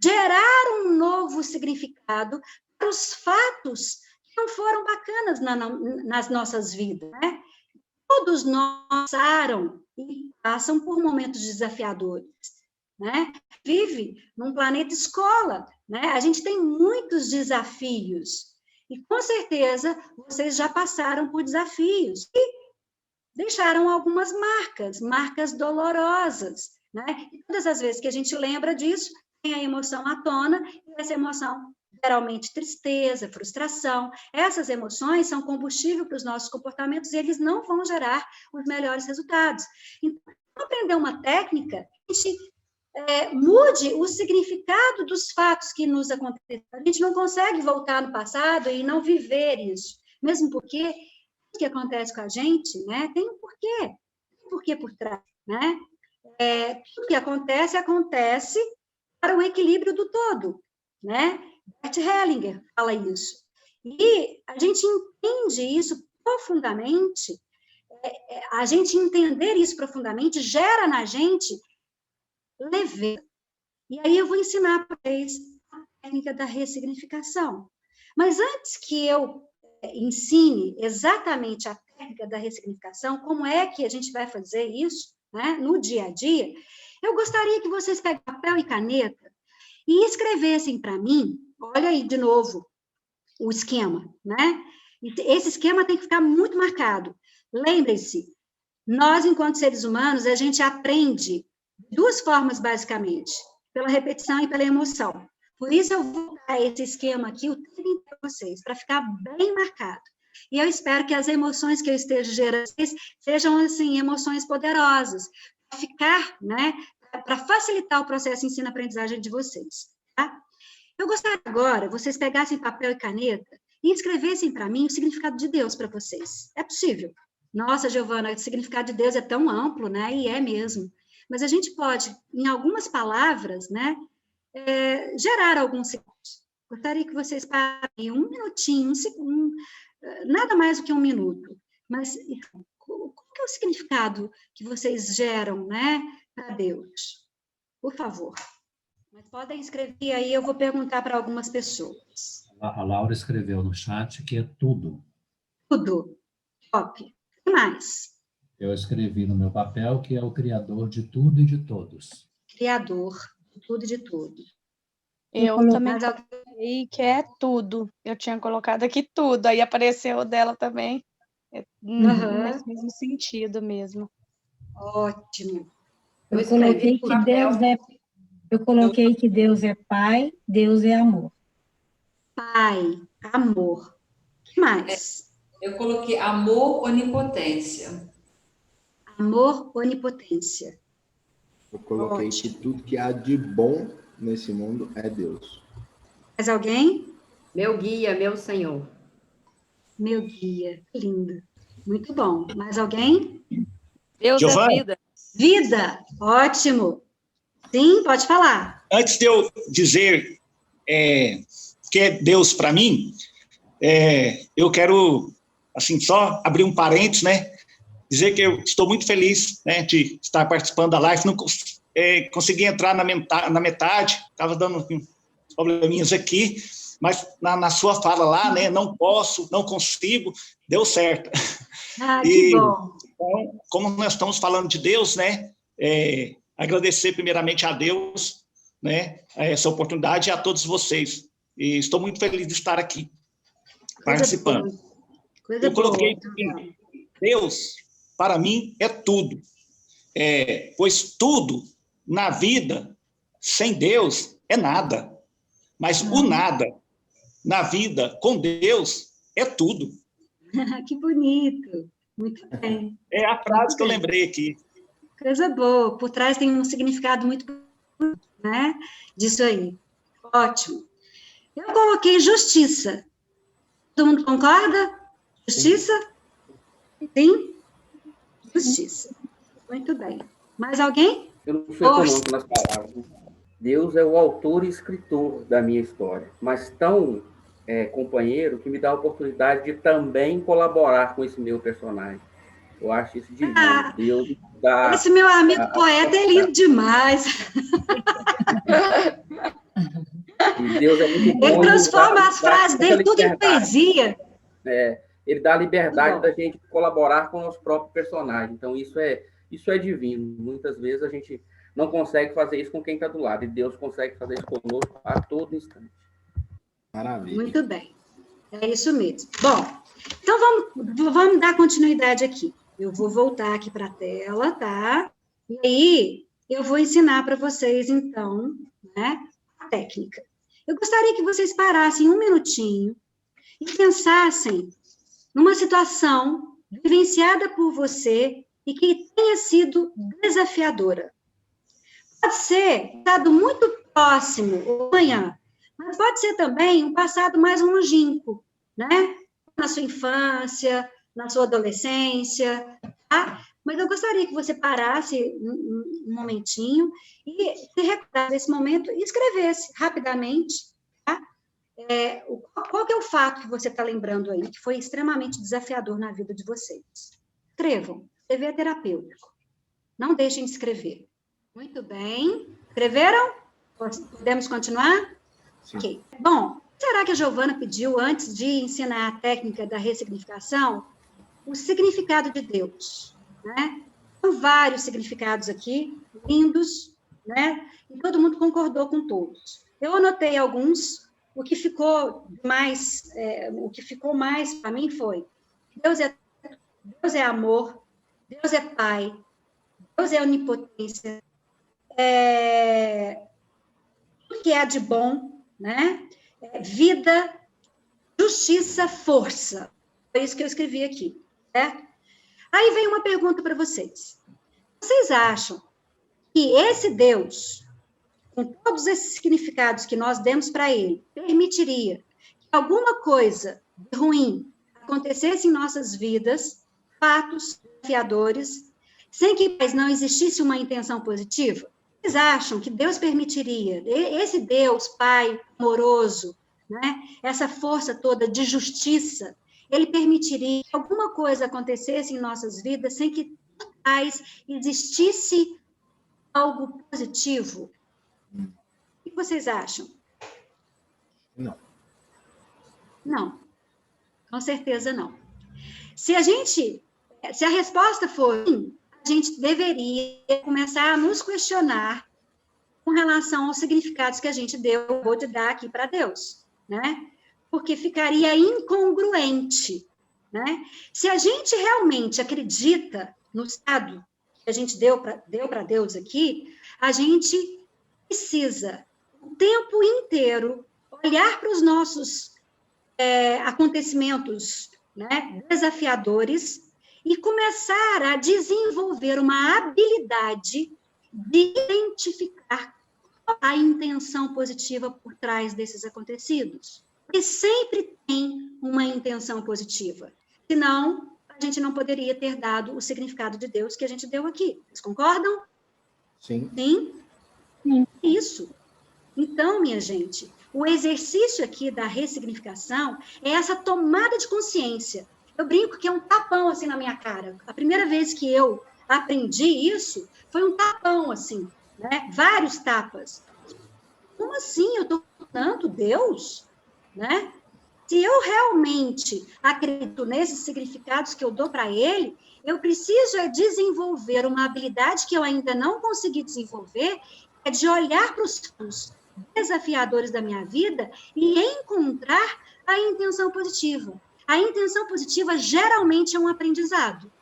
gerar um novo significado para os fatos que não foram bacanas nas nossas vidas, né? Todos nós passaram e passam por momentos desafiadores, né? Vive num planeta escola, né? A gente tem muitos desafios. E, com certeza, vocês já passaram por desafios e deixaram algumas marcas dolorosas, né? E todas as vezes que a gente lembra disso, tem a emoção à tona, e essa emoção, geralmente, tristeza, frustração. Essas emoções são combustível para os nossos comportamentos e eles não vão gerar os melhores resultados. Então, aprender uma técnica, a gente mude o significado dos fatos que nos aconteceram. A gente não consegue voltar no passado e não viver isso, mesmo porque que acontece com a gente, né, tem um porquê por trás, né? Tudo que acontece para o equilíbrio do todo, né? Bert Hellinger fala isso. E a gente entende isso profundamente, a gente entender isso profundamente gera na gente leveza. E aí eu vou ensinar para vocês a técnica da ressignificação. Mas antes que eu ensine exatamente a técnica da ressignificação, como é que a gente vai fazer isso, né, no dia a dia, eu gostaria que vocês pegassem papel e caneta e escrevessem para mim, olha aí de novo o esquema, né? Esse esquema tem que ficar muito marcado. Lembrem-se, nós, enquanto seres humanos, a gente aprende de duas formas, basicamente, pela repetição e pela emoção. Por isso, eu vou dar esse esquema aqui o tempo inteiro para vocês, para ficar bem marcado. E eu espero que as emoções que eu esteja gerando sejam, assim, emoções poderosas, para ficar, né, para facilitar o processo de ensino-aprendizagem de vocês, tá? Eu gostaria agora, vocês pegassem papel e caneta e escrevessem para mim o significado de Deus para vocês. É possível. Nossa, Giovana, o significado de Deus é tão amplo, né? E é mesmo. Mas a gente pode, em algumas palavras, né, gerar alguns segundos. Gostaria que vocês parem um minutinho, nada mais do que um minuto. Mas qual que é o significado que vocês geram, né, para Deus? Por favor. Mas podem escrever aí, eu vou perguntar para algumas pessoas. A Laura escreveu no chat que é tudo. Tudo. Top. O que mais? Eu escrevi no meu papel que é o Criador de tudo e de todos. Criador de tudo e de tudo. Eu também coloquei que é tudo. Eu tinha colocado aqui tudo, aí apareceu o dela também. Nesse mesmo sentido mesmo. Ótimo. Eu coloquei que Deus é Pai, Deus é amor. Pai, amor. O que mais? Eu coloquei amor, onipotência. Amor, onipotência. Eu coloquei que tudo que há de bom nesse mundo é Deus. Mais alguém? Meu guia, meu Senhor. Meu guia. Lindo. Muito bom. Mais alguém? Deus Giovana? é vida. Vida. Ótimo. Sim, pode falar. Antes de eu dizer que é Deus para mim, eu quero, assim, só abrir um parênteses, né? Dizer que eu estou muito feliz, né, de estar participando da live. Não consegui entrar na metade, estava dando uns probleminhas aqui, mas na sua fala lá, né, não posso, não consigo, deu certo. Ah, que bom. Então, como nós estamos falando de Deus, né, agradecer primeiramente a Deus, né, essa oportunidade e a todos vocês. E estou muito feliz de estar aqui, participando. Eu coloquei que Deus, para mim, é tudo. Pois tudo na vida, sem Deus, é nada. Mas o nada, na vida, com Deus, é tudo. Que bonito. Muito bem. É a frase que eu lembrei aqui. Coisa boa. Por trás tem um significado muito, né, disso aí. Ótimo. Eu coloquei justiça. Todo mundo concorda? Justiça? Sim? Justiça. Muito bem. Mais alguém? Eu não sou econômico nas palavras. Deus é o autor e escritor da minha história, mas tão companheiro que me dá a oportunidade de também colaborar com esse meu personagem. Eu acho isso divino. Deus dá... Esse meu amigo poeta é lindo demais. E Deus é muito bom. Ele transforma as frases dele tudo em poesia. Ele dá a liberdade da gente colaborar com o nosso próprio personagem. Então, isso é divino. Muitas vezes a gente não consegue fazer isso com quem está do lado, e Deus consegue fazer isso conosco a todo instante. Maravilha. Muito bem. É isso mesmo. Bom, então vamos dar continuidade aqui. Eu vou voltar aqui para a tela, tá? E aí, eu vou ensinar para vocês, então, né, a técnica. Eu gostaria que vocês parassem um minutinho e pensassem numa situação vivenciada por você e que tenha sido desafiadora. Pode ser um passado muito próximo, ou amanhã, mas pode ser também um passado mais longínquo, né? Na sua infância, na sua adolescência, tá? Mas eu gostaria que você parasse um momentinho e se recordasse desse momento e escrevesse rapidamente, tá? Qual que é o fato que você está lembrando aí, que foi extremamente desafiador na vida de vocês? Escrevam. Escrever é terapêutico. Não deixem de escrever. Muito bem. Escreveram? Podemos continuar? Sim. Ok. Bom, será que a Giovana pediu, antes de ensinar a técnica da ressignificação, o significado de Deus? Né? São vários significados aqui, lindos, né? E todo mundo concordou com todos. Eu anotei alguns. O que ficou mais para mim foi: Deus é amor, Deus é Pai, Deus é onipotência, tudo que há de bom, né? Vida, justiça, força. Foi isso que eu escrevi aqui, certo? Aí vem uma pergunta para vocês. Vocês acham que esse Deus, com todos esses significados que nós demos para ele, permitiria que alguma coisa de ruim acontecesse em nossas vidas, fatos desafiadores, sem que não existisse uma intenção positiva? Vocês acham que Deus permitiria, esse Deus, Pai amoroso, né, essa força toda de justiça, ele permitiria que alguma coisa acontecesse em nossas vidas sem que existisse algo positivo? O que vocês acham? Não. Não. Com certeza não. Se a resposta for sim, a gente deveria começar a nos questionar com relação aos significados que a gente vou de dar aqui para Deus, né? Porque ficaria incongruente, né? Se a gente realmente acredita no estado que a gente deu para Deus aqui, a gente precisa o tempo inteiro olhar para os nossos acontecimentos, né, desafiadores e começar a desenvolver uma habilidade de identificar a intenção positiva por trás desses acontecidos. Porque sempre tem uma intenção positiva. Senão, a gente não poderia ter dado o significado de Deus que a gente deu aqui. Vocês concordam? Sim. Sim? Sim. Isso. Então, minha gente, o exercício aqui da ressignificação é essa tomada de consciência. Eu brinco que é um tapão assim na minha cara. A primeira vez que eu aprendi isso, foi um tapão assim, né? Vários tapas. Como assim? Eu estou tanto Deus? Né? Se eu realmente acredito nesses significados que eu dou para ele, eu preciso desenvolver uma habilidade que eu ainda não consegui desenvolver, é de olhar para os desafiadores da minha vida e encontrar a intenção positiva. A intenção positiva geralmente é um aprendizado.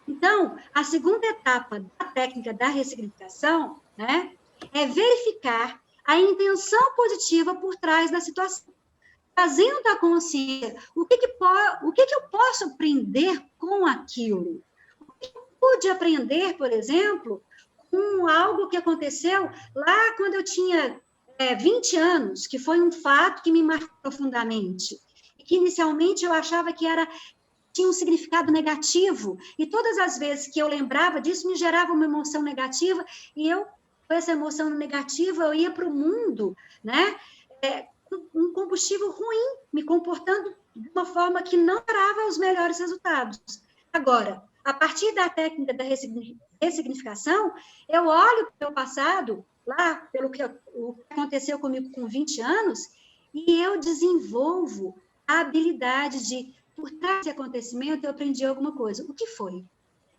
Então, a segunda etapa da técnica da ressignificação, né, é verificar a intenção positiva por trás da situação. Trazendo à consciência o que eu posso aprender com aquilo. O que eu pude aprender, por exemplo, com algo que aconteceu lá quando eu tinha 20 anos, que foi um fato que me marcou profundamente. E que inicialmente eu achava que tinha um significado negativo. E todas as vezes que eu lembrava disso, me gerava uma emoção negativa. E eu, com essa emoção negativa, eu ia para o mundo, né? Um combustível ruim, me comportando de uma forma que não gerava os melhores resultados. Agora, a partir da técnica da ressignificação, eu olho para o meu passado, lá, pelo que aconteceu comigo com 20 anos, e eu desenvolvo a habilidade de, por trás desse acontecimento, eu aprendi alguma coisa. O que foi?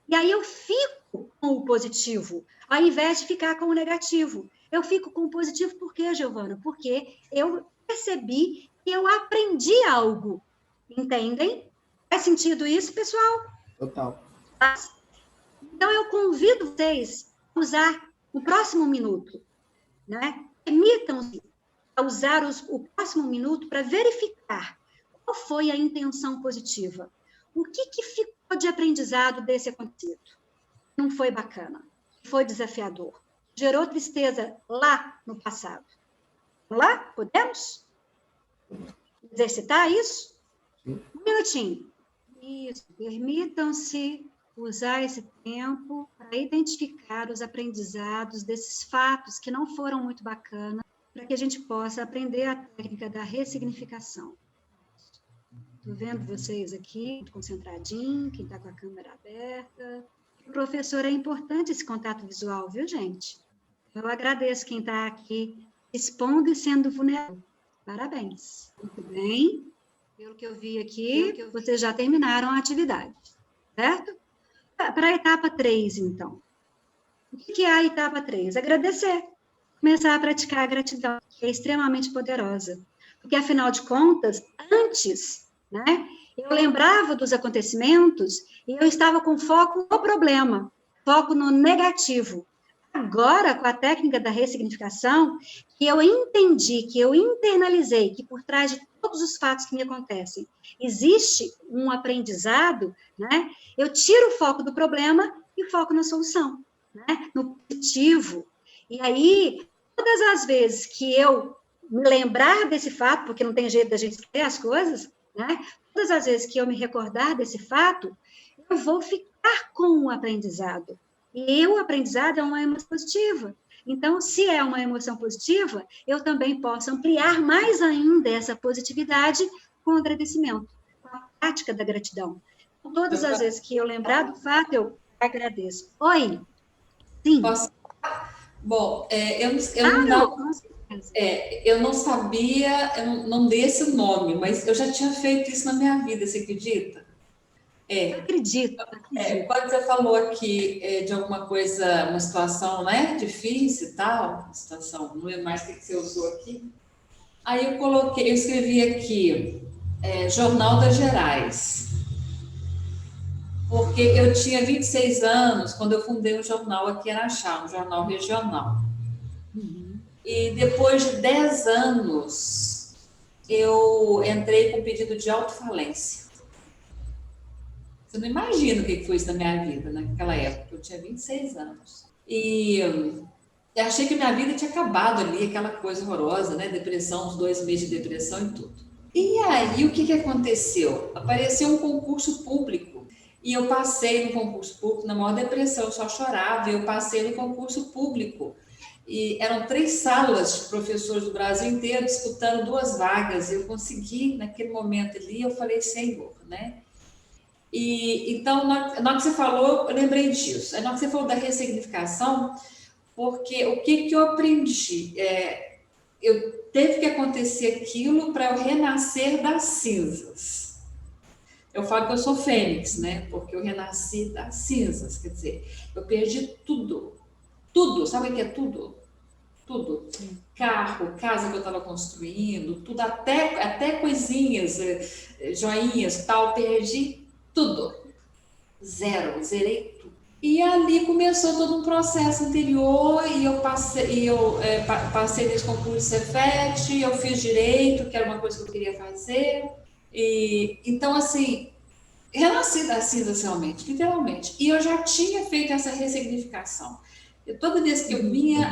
E aí eu fico com o positivo, ao invés de ficar com o negativo. Eu fico com o positivo por quê, Giovana? Porque eu percebi que eu aprendi algo. Entendem? Faz sentido isso, pessoal? Total. Então, eu convido vocês a usar o próximo minuto, né? Permitam-se a usar o próximo minuto para verificar qual foi a intenção positiva. O que ficou de aprendizado desse acontecido? Não foi bacana. Foi desafiador. Gerou tristeza lá no passado. Vamos lá? Podemos exercitar isso? Um minutinho. Isso, permitam-se usar esse tempo para identificar os aprendizados desses fatos que não foram muito bacanas, para que a gente possa aprender a técnica da ressignificação. Estou vendo vocês aqui, concentradinho, quem está com a câmera aberta. O professor, é importante esse contato visual, viu, gente? Eu agradeço quem está aqui expondo e sendo vulnerável. Parabéns. Muito bem. Pelo que eu vi aqui, vocês já terminaram a atividade, certo? Para a etapa 3, então. O que é a etapa 3? Agradecer. Começar a praticar a gratidão, que é extremamente poderosa. Porque, afinal de contas, antes, né, eu lembrava dos acontecimentos e eu estava com foco no problema, foco no negativo. Agora, com a técnica da ressignificação, que eu entendi, que eu internalizei, que por trás de todos os fatos que me acontecem, existe um aprendizado, né? Eu tiro o foco do problema e foco na solução, né? No positivo. E aí, todas as vezes que eu me lembrar desse fato, porque não tem jeito da gente esquecer as coisas, né? Todas as vezes que eu me recordar desse fato, eu vou ficar com o aprendizado. E o aprendizado é uma emoção positiva. Então, se é uma emoção positiva, eu também posso ampliar mais ainda essa positividade com o agradecimento, com a prática da gratidão. Todas as vezes que eu lembrar do fato, eu agradeço. Oi? Sim. Posso? Bom, eu não sabia, eu não dei esse nome, mas eu já tinha feito isso na minha vida, você acredita? Acredito. Quando você falou aqui de alguma coisa, uma situação, né, difícil e tal, situação, não é mais o que você usou aqui, aí eu escrevi aqui, Jornal das Gerais, porque eu tinha 26 anos quando eu fundei um jornal aqui em Araxá, um jornal regional. E depois de 10 anos, eu entrei com pedido de autofalência. Você não imagina o que foi isso na minha vida naquela época, eu tinha 26 anos. E eu achei que minha vida tinha acabado ali, aquela coisa horrorosa, né? Depressão, uns 2 meses de depressão e tudo. E aí, o que aconteceu? Apareceu um concurso público. E eu passei no concurso público, na maior depressão, eu só chorava, e eu passei no concurso público. E eram 3 salas de professores do Brasil inteiro disputando 2 vagas. Eu consegui, naquele momento ali, eu falei, Senhor, né? E, então, na hora que você falou, eu lembrei disso. Na hora que você falou da ressignificação, porque o que eu aprendi? Teve que acontecer aquilo para eu renascer das cinzas. Eu falo que eu sou fênix, né? Porque eu renasci das cinzas, quer dizer, eu perdi tudo. Tudo, sabe o que é tudo? Tudo. Carro, casa que eu estava construindo, tudo, até coisinhas, joinhas, tal, perdi tudo. Zero, zerei tudo. E ali começou todo um processo anterior, e eu passei nesse concurso Cefet, eu fiz direito, que era uma coisa que eu queria fazer. E, então, assim, renasci das cinzas realmente, literalmente. E eu já tinha feito essa ressignificação. Toda vez que eu vinha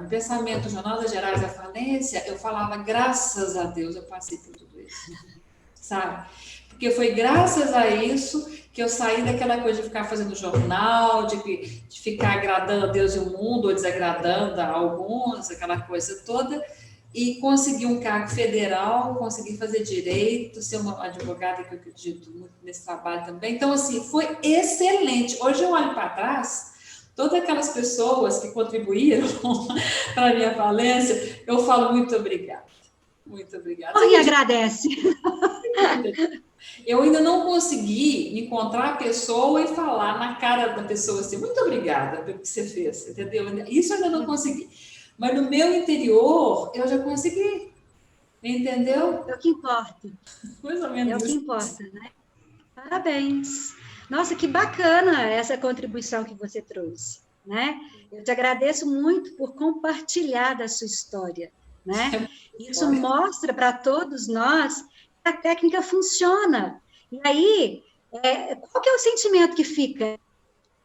o pensamento, o Jornal das Gerais da Falência, eu falava, graças a Deus eu passei por tudo isso, sabe? Porque foi graças a isso que eu saí daquela coisa de ficar fazendo jornal, de ficar agradando a Deus e o mundo, ou desagradando a alguns, aquela coisa toda, e consegui um cargo federal, consegui fazer direito, ser uma advogada que eu acredito muito nesse trabalho também. Então, assim, foi excelente. Hoje eu olho para trás, todas aquelas pessoas que contribuíram para a minha falência, eu falo muito obrigada. Muito obrigada. E agradece. Eu ainda não consegui encontrar a pessoa e falar na cara da pessoa assim, muito obrigada pelo que você fez, entendeu? Isso eu ainda não consegui. Mas no meu interior, eu já consegui. Entendeu? É o que importa. Mais ou menos é o que importa, né? Parabéns. Nossa, que bacana essa contribuição que você trouxe, né? Eu te agradeço muito por compartilhar da sua história, né? Isso mostra para todos nós que a técnica funciona. E aí, qual que é o sentimento que fica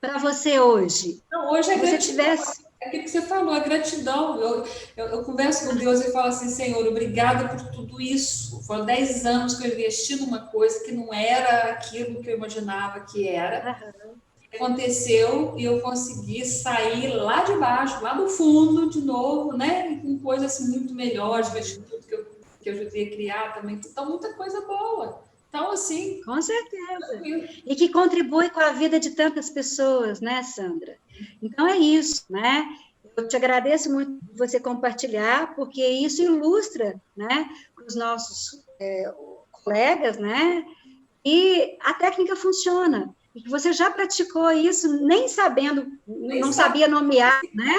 para você hoje? Não, hoje é gratidão. É aquilo que você falou, a gratidão. Eu converso com Deus e falo assim, Senhor, obrigada por tudo isso. Foram 10 anos que eu investi numa coisa que não era aquilo que eu imaginava que era. Aconteceu e eu consegui sair lá de baixo, lá do fundo, de novo, né? Com coisas assim, muito melhores, de tudo que eu ajudei a criar também. Então, muita coisa boa. Então, assim... Com certeza. E que contribui com a vida de tantas pessoas, né, Sandra? Então, é isso, né? Eu te agradeço muito por você compartilhar, porque isso ilustra, né, os nossos colegas, né? E a técnica funciona. E que você já praticou isso, nem sabendo, não sabia nomear, né?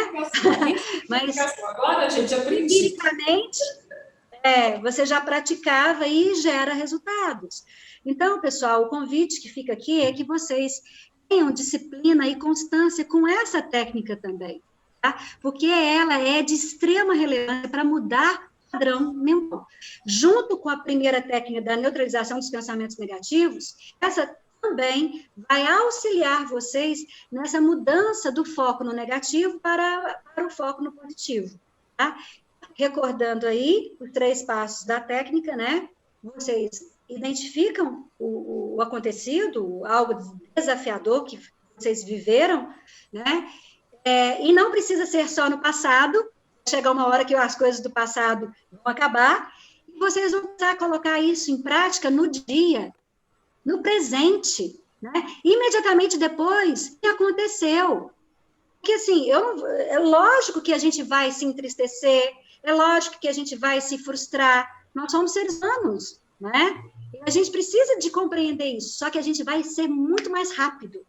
Mas, agora, gente, aprendi. Empiricamente, você já praticava e gera resultados. Então, pessoal, o convite que fica aqui é que vocês tenham disciplina e constância com essa técnica também, tá? Porque ela é de extrema relevância para mudar o padrão mental. Junto com a primeira técnica da neutralização dos pensamentos negativos, essa também vai auxiliar vocês nessa mudança do foco no negativo para o foco no positivo, tá? Recordando aí os 3 passos da técnica, né? Vocês identificam o acontecido, algo desafiador que vocês viveram, né? E não precisa ser só no passado, chegar uma hora que as coisas do passado vão acabar, e vocês vão precisar colocar isso em prática no dia, no presente, né? Imediatamente depois, o que aconteceu? Porque, assim, é lógico que a gente vai se entristecer, é lógico que a gente vai se frustrar, nós somos seres humanos, né? E a gente precisa de compreender isso, só que a gente vai ser muito mais rápido.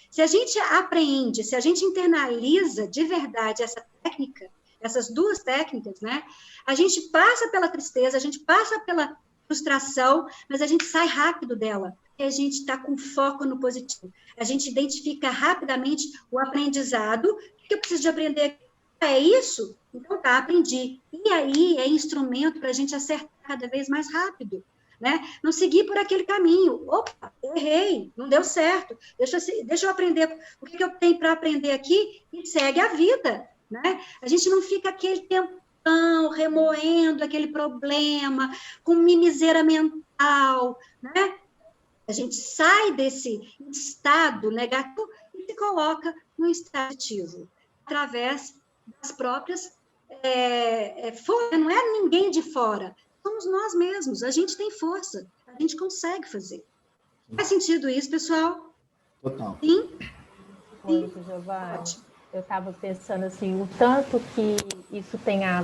Se a gente aprende, se a gente internaliza de verdade essa técnica, essas 2 técnicas, né? A gente passa pela tristeza, a gente passa pela frustração, mas a gente sai rápido dela, porque a gente está com foco no positivo. A gente identifica rapidamente o aprendizado. O que eu preciso de aprender? É isso? Então tá, aprendi. E aí é instrumento para a gente acertar cada vez mais rápido, né? Não seguir por aquele caminho. Opa, errei, não deu certo. Deixa eu aprender o que eu tenho para aprender aqui e segue a vida, né? A gente não fica aquele tempão remoendo aquele problema, com mimiseira mental, né? A gente sai desse estado negativo e se coloca no estado ativo, através das próprias forças. Não é ninguém de fora, somos nós mesmos. A gente tem força, a gente consegue fazer. Faz sentido isso, pessoal? Total. Sim? Sim. Giovana, eu estava pensando assim, o tanto que isso tem a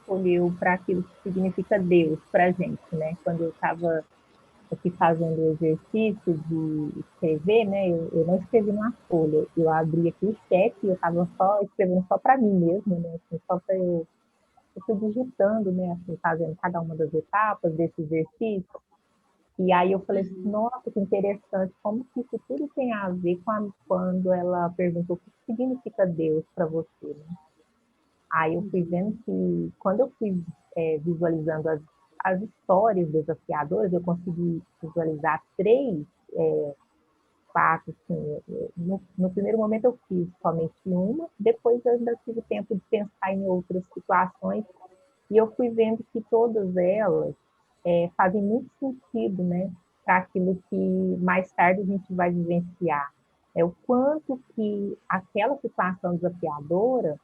olhou para aquilo que significa Deus para a gente, né? Quando eu estava aqui fazendo o exercício de escrever, né? Eu não escrevi numa folha, eu abri aqui o chat e eu estava só escrevendo só para mim mesmo, né? Assim, só para eu fui digitando, né? Assim, fazendo cada uma das etapas desse exercício. E aí eu falei assim, nossa, que interessante, como que isso tudo tem a ver com quando ela perguntou o que significa Deus para você, né? Aí eu fui vendo que, quando eu fui visualizando as histórias desafiadoras, eu consegui visualizar 3 fatos. Assim, no primeiro momento eu fiz somente uma, depois eu ainda tive tempo de pensar em outras situações, e eu fui vendo que todas elas fazem muito sentido, né, para aquilo que mais tarde a gente vai vivenciar. O quanto que aquela situação desafiadora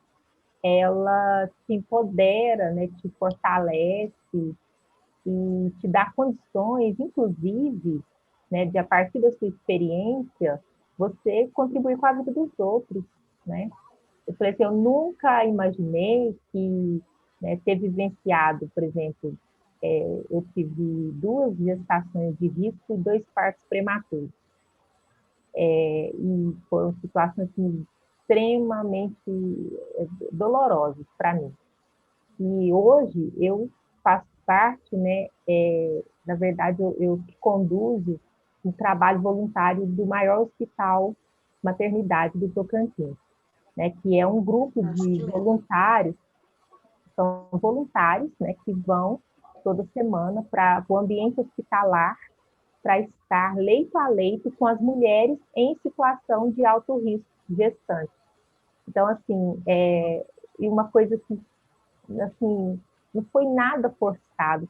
ela te empodera, né, te fortalece e te dá condições, inclusive, né, de a partir da sua experiência, você contribuir com a vida dos outros, né? Eu falei assim, eu nunca imaginei que, né, ter vivenciado, por exemplo, eu tive 2 gestações de risco e 2 partos prematuros. E foram situações assim, extremamente dolorosas para mim. E hoje eu faço parte, né, na verdade, eu conduzo um trabalho voluntário do maior hospital maternidade do Tocantins, né, que é um grupo de voluntários, são voluntários, né, que vão toda semana para o ambiente hospitalar para estar leito a leito com as mulheres em situação de alto risco gestante. Então, assim, e uma coisa que, assim, não foi nada forçado,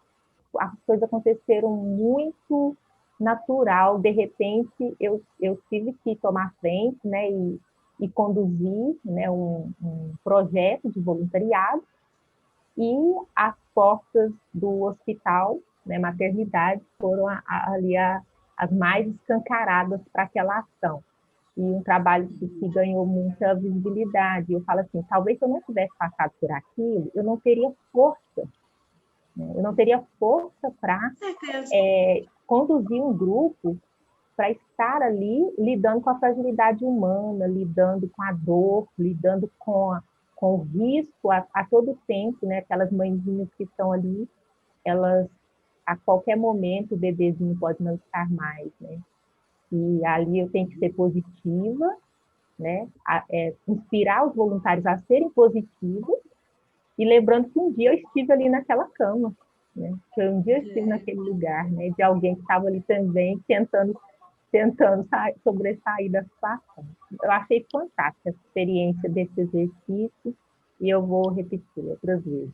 as coisas aconteceram muito natural, de repente eu tive que tomar frente, né, e conduzir, né, um projeto de voluntariado, e as portas do hospital, né, maternidade, foram ali as mais escancaradas para aquela ação. E um trabalho que ganhou muita visibilidade. Eu falo assim, talvez se eu não tivesse passado por aquilo, eu não teria força, né? Eu não teria força para conduzir um grupo, para estar ali lidando com a fragilidade humana, lidando com a dor, lidando com o risco a todo tempo, né? Aquelas mãezinhas que estão ali, elas, a qualquer momento, o bebezinho pode não estar mais, né? E ali eu tenho que ser positiva, né? Inspirar os voluntários a serem positivos, e lembrando que um dia eu estive ali naquela cama, né? Que um dia eu estive naquele lugar, né? De alguém que estava ali também tentando sobressair da situação. Eu achei fantástica a experiência desse exercício, e eu vou repetir outras vezes.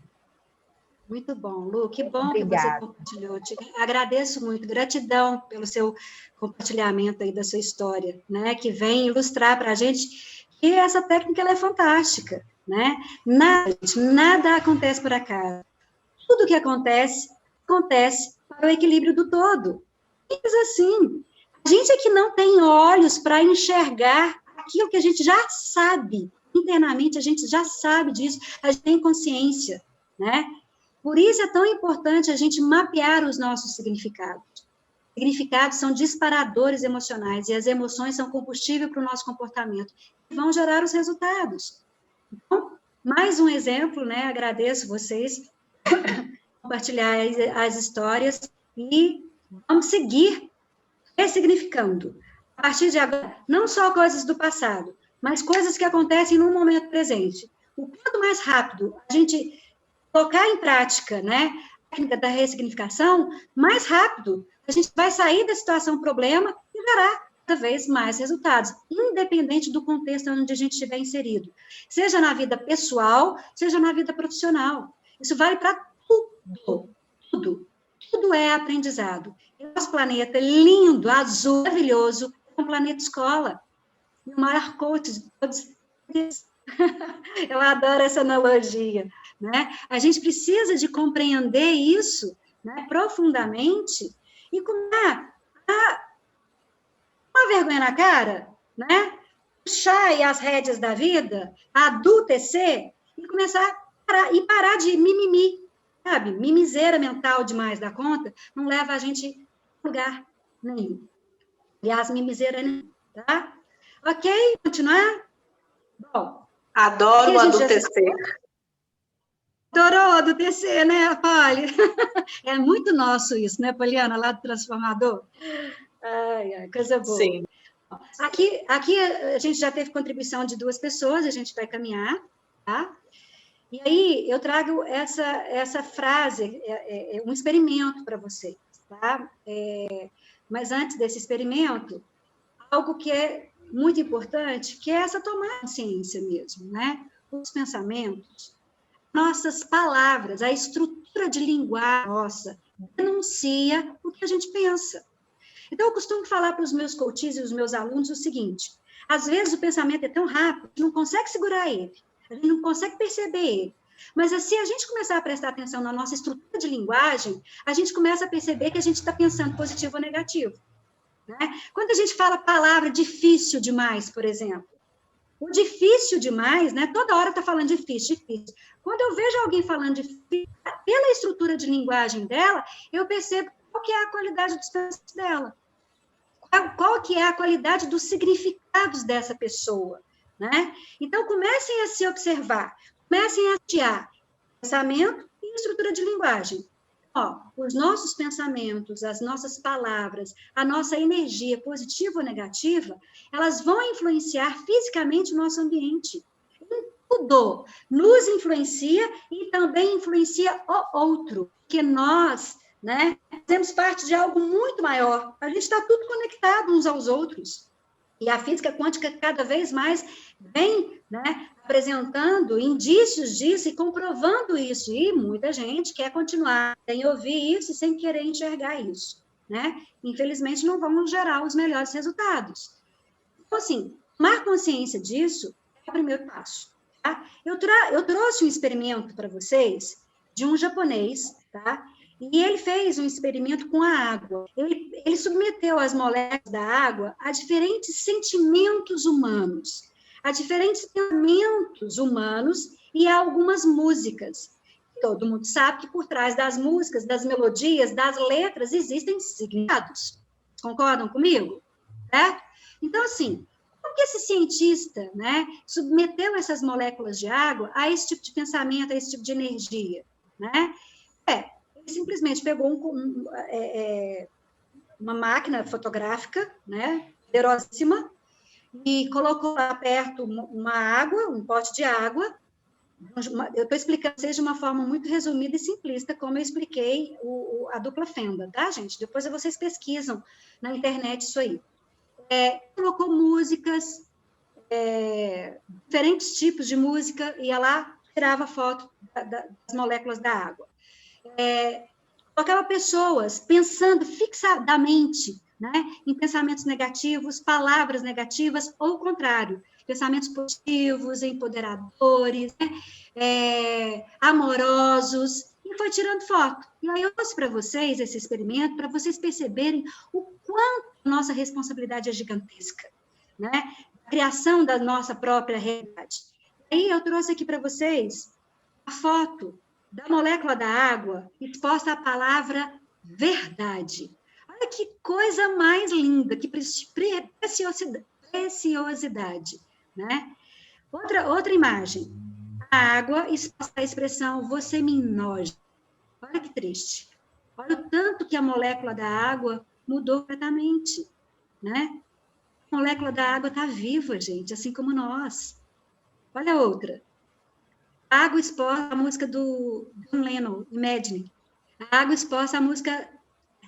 Muito bom, Lu, que bom Obrigada. que você compartilhou. Te agradeço muito, gratidão pelo seu compartilhamento aí da sua história, né, que vem ilustrar para a gente que essa técnica ela é fantástica, né? Nada acontece por acaso. Tudo que acontece para o equilíbrio do todo. Simples assim. A gente é que não tem olhos para enxergar aquilo que a gente já sabe. Internamente, a gente já sabe disso, a gente tem consciência, né? Por isso é tão importante a gente mapear os nossos significados. Significados são disparadores emocionais, e as emoções são combustível para o nosso comportamento, e vão gerar os resultados. Então, mais um exemplo, né? Agradeço vocês compartilhar as histórias, e vamos seguir ressignificando. A partir de agora, não só coisas do passado, mas coisas que acontecem no momento presente. O quanto mais rápido a gente colocar em prática, né, a técnica da ressignificação, mais rápido a gente vai sair da situação problema e verá cada vez mais resultados, independente do contexto onde a gente estiver inserido, seja na vida pessoal, seja na vida profissional. Isso vale para tudo é aprendizado. E nosso planeta lindo, azul, maravilhoso, é um planeta escola. E o maior coach de todos. Eu adoro essa analogia, né? A gente precisa de compreender isso, né, profundamente, e começar uma vergonha na cara, né? Puxar aí as rédeas da vida, adultecer, e começar a parar de mimimi, sabe? Mimiseira mental demais da conta não leva a gente a lugar nenhum. Aliás, mimiseira nenhum, tá? Ok? Continuar? Bom. Adoro adultecer. Adorou adultecer, né, Poli? É muito nosso isso, né, Poliana, lá do Transformador? Ai, coisa boa. Sim. Aqui a gente já teve contribuição de 2 pessoas, a gente vai caminhar, tá? E aí eu trago essa frase, um experimento para vocês, tá? Mas antes desse experimento, algo que é muito importante, que é essa tomada de consciência mesmo, né? Os pensamentos, nossas palavras, a estrutura de linguagem nossa, denuncia o que a gente pensa. Então, eu costumo falar para os meus coaches e os meus alunos o seguinte: às vezes o pensamento é tão rápido, a gente não consegue segurar ele, a gente não consegue perceber ele. Mas, se a gente começar a prestar atenção na nossa estrutura de linguagem, a gente começa a perceber que a gente está pensando positivo ou negativo. Né? Quando a gente fala palavra difícil demais, por exemplo, o difícil demais, né? Toda hora está falando difícil. Quando eu vejo alguém falando difícil, pela estrutura de linguagem dela, eu percebo qual que é a qualidade dos pensamentos dela, qual que é a qualidade dos significados dessa pessoa, né? Então, comecem a se observar, comecem a associar pensamento e estrutura de linguagem. Os nossos pensamentos, as nossas palavras, a nossa energia positiva ou negativa, elas vão influenciar fisicamente o nosso ambiente. Tudo nos influencia e também influencia o outro, porque nós, né, fazemos parte de algo muito maior. A gente está tudo conectado uns aos outros. E a física quântica cada vez mais vem, né, apresentando indícios disso e comprovando isso. E muita gente quer continuar sem ouvir isso e sem querer enxergar isso, né? Infelizmente, não vão gerar os melhores resultados. Então, assim, tomar consciência disso é o primeiro passo. Tá? Eu trouxe um experimento para vocês de um japonês, tá? E ele fez um experimento com a água. Ele submeteu as moléculas da água a diferentes sentimentos humanos, a diferentes pensamentos humanos e a algumas músicas. Todo mundo sabe que por trás das músicas, das melodias, das letras, existem significados. Concordam comigo? Certo? Então, assim, como que esse cientista, né, submeteu essas moléculas de água a esse tipo de pensamento, a esse tipo de energia? Né? Ele simplesmente pegou uma máquina fotográfica, né, poderosíssima, e colocou lá perto uma água, um pote de água. Eu estou explicando vocês de uma forma muito resumida e simplista, como eu expliquei a dupla fenda, tá, gente? Depois vocês pesquisam na internet isso aí. Colocou músicas, diferentes tipos de música, ia lá, tirava foto das moléculas da água. Colocava pessoas pensando fixadamente, né, em pensamentos negativos, palavras negativas, ou o contrário, pensamentos positivos, empoderadores, né, amorosos, e foi tirando foto. E aí eu trouxe para vocês esse experimento, para vocês perceberem o quanto a nossa responsabilidade é gigantesca, né, a criação da nossa própria realidade. E aí eu trouxe aqui para vocês a foto da molécula da água exposta à palavra verdade. Olha que coisa mais linda, que preciosidade, né? Outra imagem. A água exposta à expressão você me enoja. Olha que triste. Olha o tanto que a molécula da água mudou completamente, né? A molécula da água está viva, gente, assim como nós. Olha a outra. A água exposta à música do John Lennon, Imagine. A água exposta à música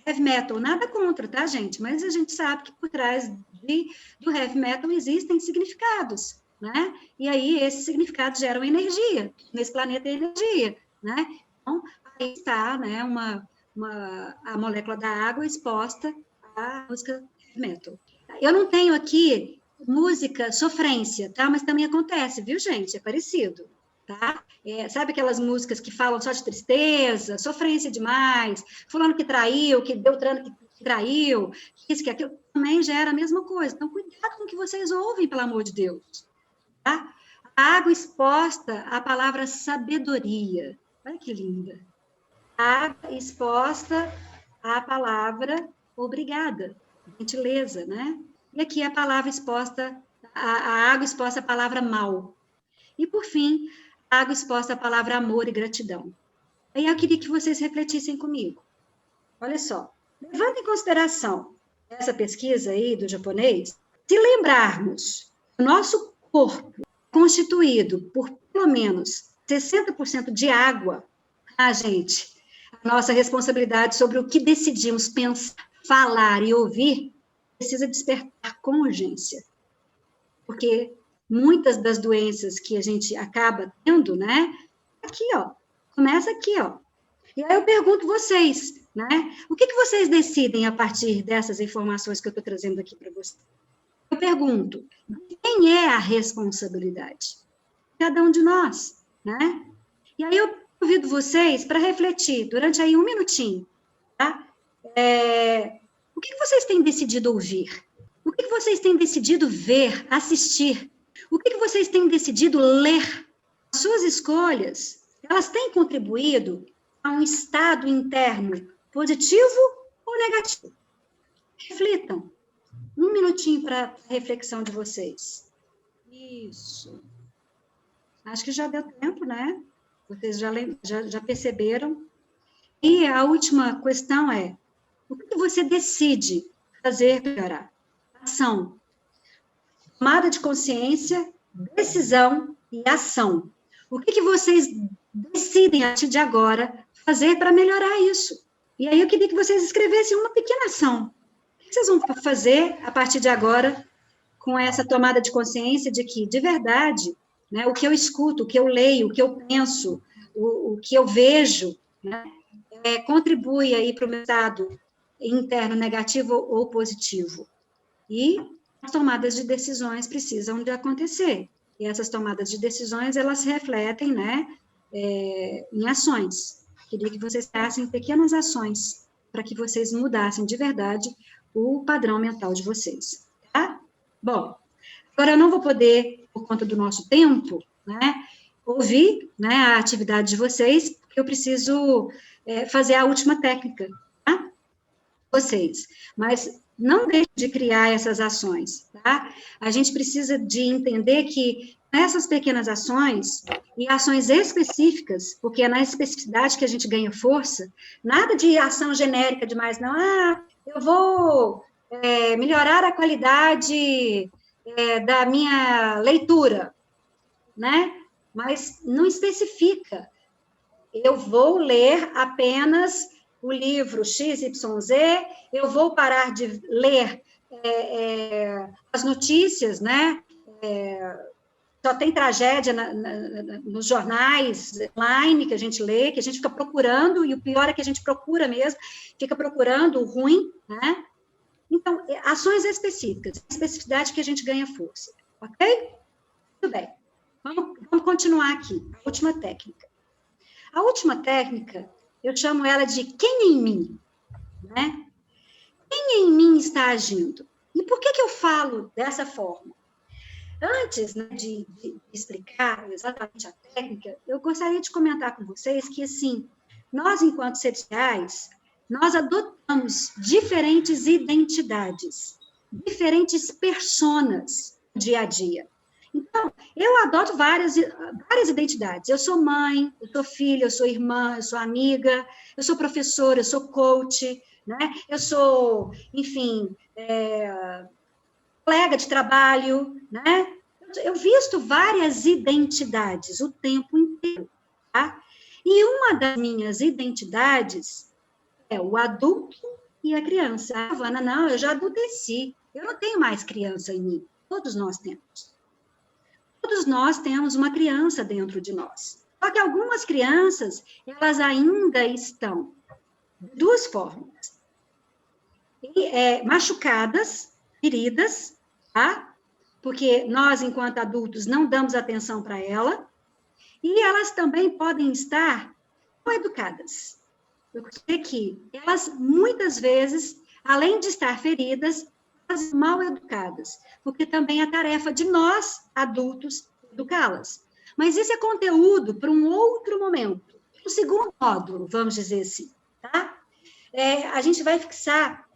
heavy metal. Nada contra, tá, gente? Mas a gente sabe que por trás do heavy metal existem significados, né? E aí esses significados geram energia. Nesse planeta é energia, né? Então, aí está, né, a molécula da água exposta à música heavy metal. Eu não tenho aqui música sofrência, tá? Mas também acontece, viu, gente? É parecido. Tá? Sabe aquelas músicas que falam só de tristeza, sofrência demais, fulano que traiu, que Beltrano que traiu, que isso, que aquilo, também gera a mesma coisa. Então, cuidado com o que vocês ouvem, pelo amor de Deus. Tá? A água exposta à palavra sabedoria. Olha que linda. A água exposta à palavra obrigada, gentileza, né? E aqui a palavra exposta, a água exposta à palavra mal. E, por fim, água exposta à palavra amor e gratidão. Aí eu queria que vocês refletissem comigo. Olha só, levando em consideração essa pesquisa aí do japonês, se lembrarmos que o nosso corpo é constituído por pelo menos 60% de água, gente, a nossa responsabilidade sobre o que decidimos pensar, falar e ouvir precisa despertar com urgência. Porque muitas das doenças que a gente acaba tendo, né? Aqui, ó. Começa aqui, ó. E aí eu pergunto vocês, né? O que vocês decidem a partir dessas informações que eu estou trazendo aqui para vocês? Eu pergunto, quem é a responsabilidade? Cada um de nós, né? E aí eu convido vocês para refletir durante aí um minutinho, tá? O que vocês têm decidido ouvir? O que vocês têm decidido ver, assistir? O que vocês têm decidido ler? As suas escolhas, elas têm contribuído a um estado interno positivo ou negativo? Reflitam. Um minutinho para a reflexão de vocês. Isso. Acho que já deu tempo, né? Vocês já perceberam. E a última questão é, o que você decide fazer para melhorar? Ação. Tomada de consciência, decisão e ação. O que vocês decidem, a partir de agora, fazer para melhorar isso? E aí eu queria que vocês escrevessem uma pequena ação. O que vocês vão fazer, a partir de agora, com essa tomada de consciência de que, de verdade, né, o que eu escuto, o que eu leio, o que eu penso, o que eu vejo, né, contribui aí para o meu estado interno negativo ou positivo. E as tomadas de decisões precisam de acontecer. E essas tomadas de decisões, elas se refletem, né, em ações. Queria que vocês fizessem pequenas ações para que vocês mudassem de verdade o padrão mental de vocês, tá? Bom, agora eu não vou poder, por conta do nosso tempo, né, ouvir, né, a atividade de vocês, porque eu preciso fazer a última técnica, tá? Vocês. Mas não deixe de criar essas ações, tá? A gente precisa de entender que essas pequenas ações e ações específicas, porque é na especificidade que a gente ganha força, nada de ação genérica demais, não. Eu vou melhorar a qualidade da minha leitura, né? Mas não especifica. Eu vou ler apenas o livro XYZ, eu vou parar de ler as notícias, né? Só tem tragédia nos jornais online que a gente lê, que a gente fica procurando, e o pior é que a gente procura mesmo, fica procurando o ruim, né? Então, ações específicas, especificidade que a gente ganha força, ok? Tudo bem. Vamos continuar aqui, a última técnica. A última técnica, eu chamo ela de quem em mim, né? Quem em mim está agindo? E por que eu falo dessa forma? Antes, né, de explicar exatamente a técnica, eu gostaria de comentar com vocês que, assim, nós, enquanto seres reais, nós adotamos diferentes identidades, diferentes personas no dia a dia. Então, eu adoto várias identidades. Eu sou mãe, eu sou filha, eu sou irmã, eu sou amiga, eu sou professora, eu sou coach, né? Eu sou, enfim, colega de trabalho, né? Eu visto várias identidades o tempo inteiro, tá? E uma das minhas identidades é o adulto e a criança. Ah, Vana, não, eu já adulteci, eu não tenho mais criança em mim. Todos nós temos. Todos nós temos uma criança dentro de nós. Só que algumas crianças, elas ainda estão de duas formas. Machucadas, feridas, tá? Porque nós, enquanto adultos, não damos atenção para ela, e elas também podem estar mal educadas. Eu sei que elas, muitas vezes, além de estar feridas, elas mal educadas, porque também é tarefa de nós, adultos, educá-las. Mas isso é conteúdo para um outro momento, um segundo módulo, vamos dizer assim, tá? A gente vai fixar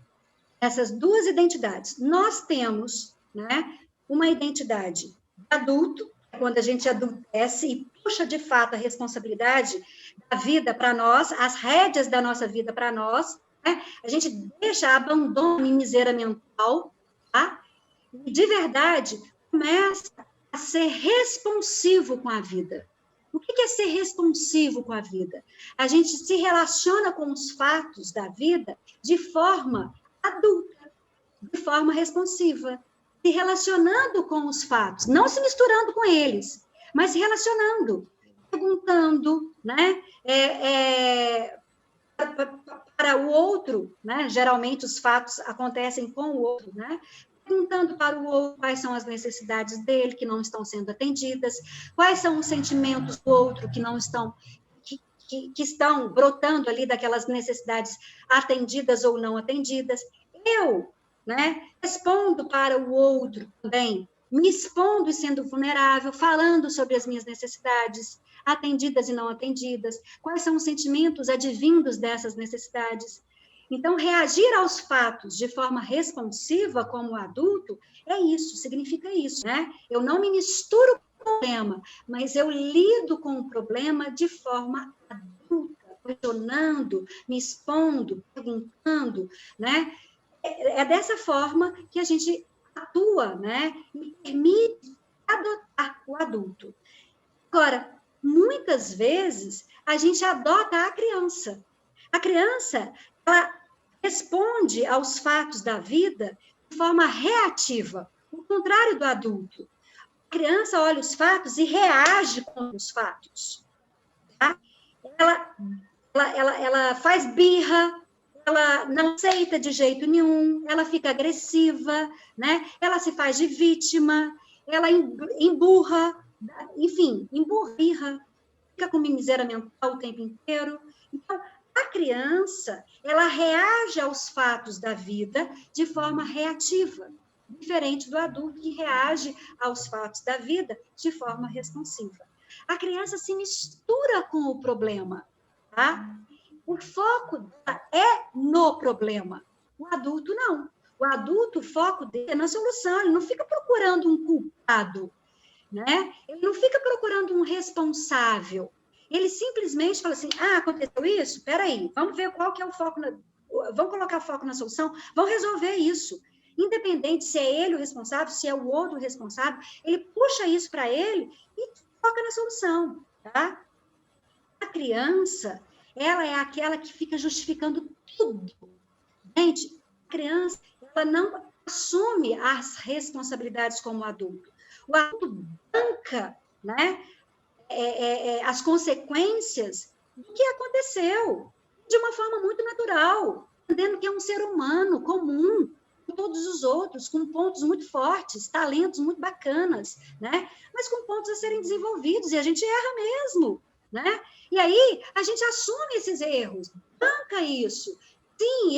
essas duas identidades. Nós temos, né, uma identidade de adulto, quando a gente adultece e puxa, de fato, a responsabilidade da vida para nós, as rédeas da nossa vida para nós, né? A gente deixa, abandona a miséria mental, tá? E, de verdade, começa a ser responsivo com a vida. O que é ser responsivo com a vida? A gente se relaciona com os fatos da vida de forma adulta, de forma responsiva, se relacionando com os fatos, não se misturando com eles, mas se relacionando, perguntando, né, para o outro, né, geralmente os fatos acontecem com o outro, né, perguntando para o outro quais são as necessidades dele que não estão sendo atendidas, quais são os sentimentos do outro que não estão, que estão brotando ali daquelas necessidades atendidas ou não atendidas. Eu, né, respondo para o outro também, me expondo e sendo vulnerável, falando sobre as minhas necessidades, atendidas e não atendidas, quais são os sentimentos advindos dessas necessidades. Então, reagir aos fatos de forma responsiva como adulto é isso, significa isso, né? Eu não me misturo com o problema, mas eu lido com o problema de forma adulta, questionando, me expondo, perguntando, né? É dessa forma que a gente atua, né? E permite adotar o adulto. Agora, muitas vezes, a gente adota a criança. A criança, ela responde aos fatos da vida de forma reativa. O contrário do adulto. A criança olha os fatos e reage com os fatos. Tá? Ela faz birra, ela não aceita de jeito nenhum, ela fica agressiva, né? Ela se faz de vítima, ela emburra, enfim, emburra, fica com miséria mental o tempo inteiro. Então, a criança, ela reage aos fatos da vida de forma reativa, diferente do adulto que reage aos fatos da vida de forma responsiva. A criança se mistura com o problema, tá? O foco é no problema. O adulto não. O adulto, o foco dele é na solução, ele não fica procurando um culpado, né? Ele não fica procurando um responsável. Ele simplesmente fala assim, aconteceu isso? Espera aí, vamos ver qual que é o foco, vamos colocar foco na solução, vamos resolver isso. Independente se é ele o responsável, se é o outro o responsável, ele puxa isso para ele e foca na solução, tá? A criança, ela é aquela que fica justificando tudo. Gente, a criança, ela não assume as responsabilidades como adulto. O adulto banca, né, as consequências do que aconteceu, de uma forma muito natural, entendendo que é um ser humano comum, com todos os outros, com pontos muito fortes, talentos muito bacanas, né? Mas com pontos a serem desenvolvidos, e a gente erra mesmo, né? E aí, a gente assume esses erros, banca isso. Sim,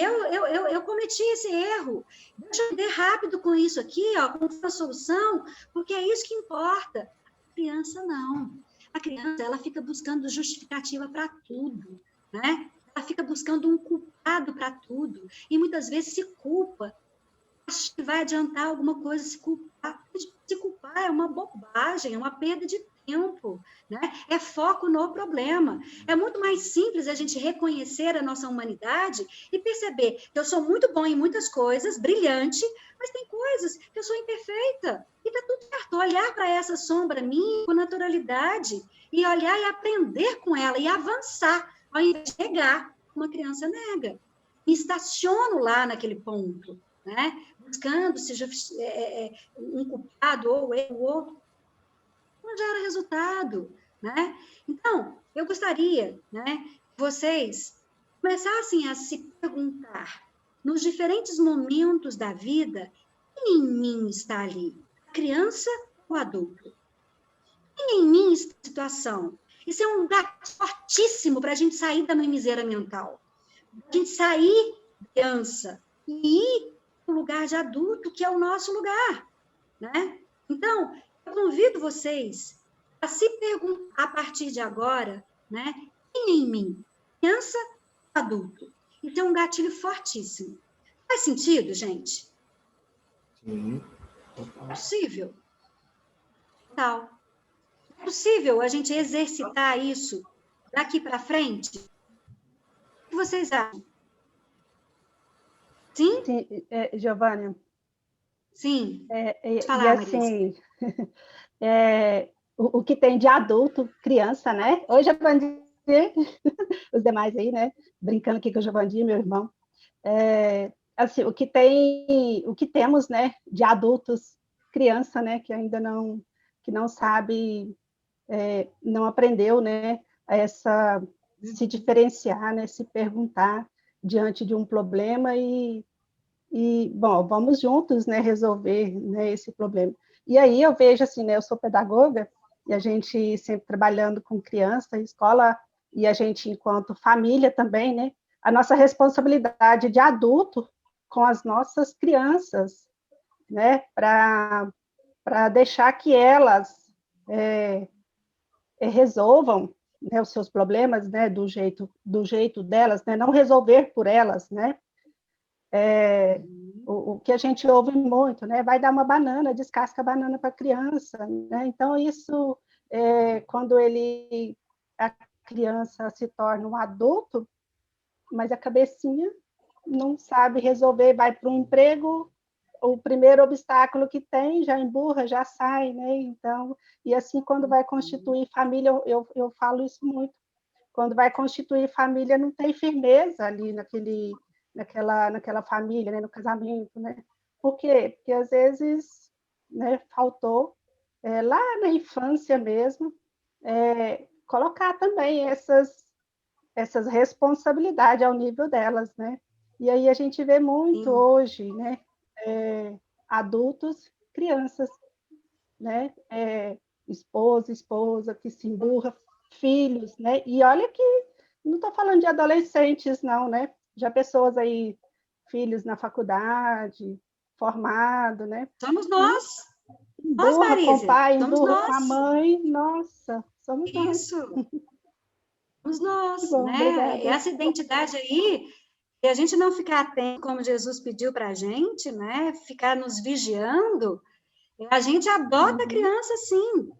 eu cometi esse erro. Deixa eu ver rápido com isso aqui, ó, com a solução, porque é isso que importa. A criança, não. A criança, ela fica buscando justificativa para tudo, né? Ela fica buscando um culpado para tudo, e muitas vezes se culpa. Acha que vai adiantar alguma coisa se culpar. Se culpar é uma bobagem, é uma perda de tempo, né? É foco no problema. É muito mais simples a gente reconhecer a nossa humanidade e perceber que eu sou muito bom em muitas coisas, brilhante, mas tem coisas que eu sou imperfeita. E tá tudo certo. Olhar para essa sombra minha com naturalidade e olhar e aprender com ela e avançar, ao invés de negar, como a criança nega. Me estaciono lá naquele ponto, né? Buscando se um culpado ou o outro, não gera resultado, né? Então, eu gostaria, né, que vocês começassem a se perguntar, nos diferentes momentos da vida, quem em mim está ali? A criança ou o adulto? Quem em mim está na situação? Isso é um gato fortíssimo para a gente sair da mimiseira mental. A gente sair da criança e ir para o lugar de adulto, que é o nosso lugar, né? Então, eu convido vocês a se perguntar a partir de agora, né? Quem em mim? Criança ou adulto? E tem um gatilho fortíssimo. Faz sentido, gente? Sim. É possível. Tal. É possível a gente exercitar isso daqui para frente? O que vocês acham? Sim? Sim, Giovânia. Sim. E falar, assim, o que tem de adulto, criança, né? Oi, Giovanni, os demais aí, né? Brincando aqui com o Giovanni, meu irmão. Assim, o que temos, né, de adultos, criança, né, que ainda não sabe, não aprendeu, né, se diferenciar, né, se perguntar diante de um problema e bom, vamos juntos, né, resolver, né, esse problema. E aí eu vejo assim, né, eu sou pedagoga e a gente sempre trabalhando com criança, escola, e a gente enquanto família também, né, a nossa responsabilidade de adulto com as nossas crianças, né, para deixar que elas resolvam, né, os seus problemas, né, do jeito delas, né, não resolver por elas, né. O que a gente ouve muito, né, vai dar uma banana, descasca a banana para a criança, né, então isso, quando a criança se torna um adulto, mas a cabecinha não sabe resolver, vai para um emprego, o primeiro obstáculo que tem, já emburra, já sai, né, então, e assim, quando vai constituir família, eu falo isso muito, quando vai constituir família, não tem firmeza ali naquela família, né, no casamento, né, por quê? Porque às vezes né, faltou, lá na infância mesmo, colocar também essas responsabilidades ao nível delas, né? E aí a gente vê muito hoje, né, adultos, crianças, né, esposa que se emburra, filhos, né? E olha que não estou falando de adolescentes, não, né? Já pessoas aí, filhos na faculdade, formado, né? Somos nós. Emburra com o pai, somos emburra nós. com a mãe, nossa, somos Isso. nós. Somos nós, Bom, né? obrigada. Essa identidade aí, se a gente não ficar atento, como Jesus pediu para a gente, né? Ficar nos vigiando, a gente adota a criança, sim.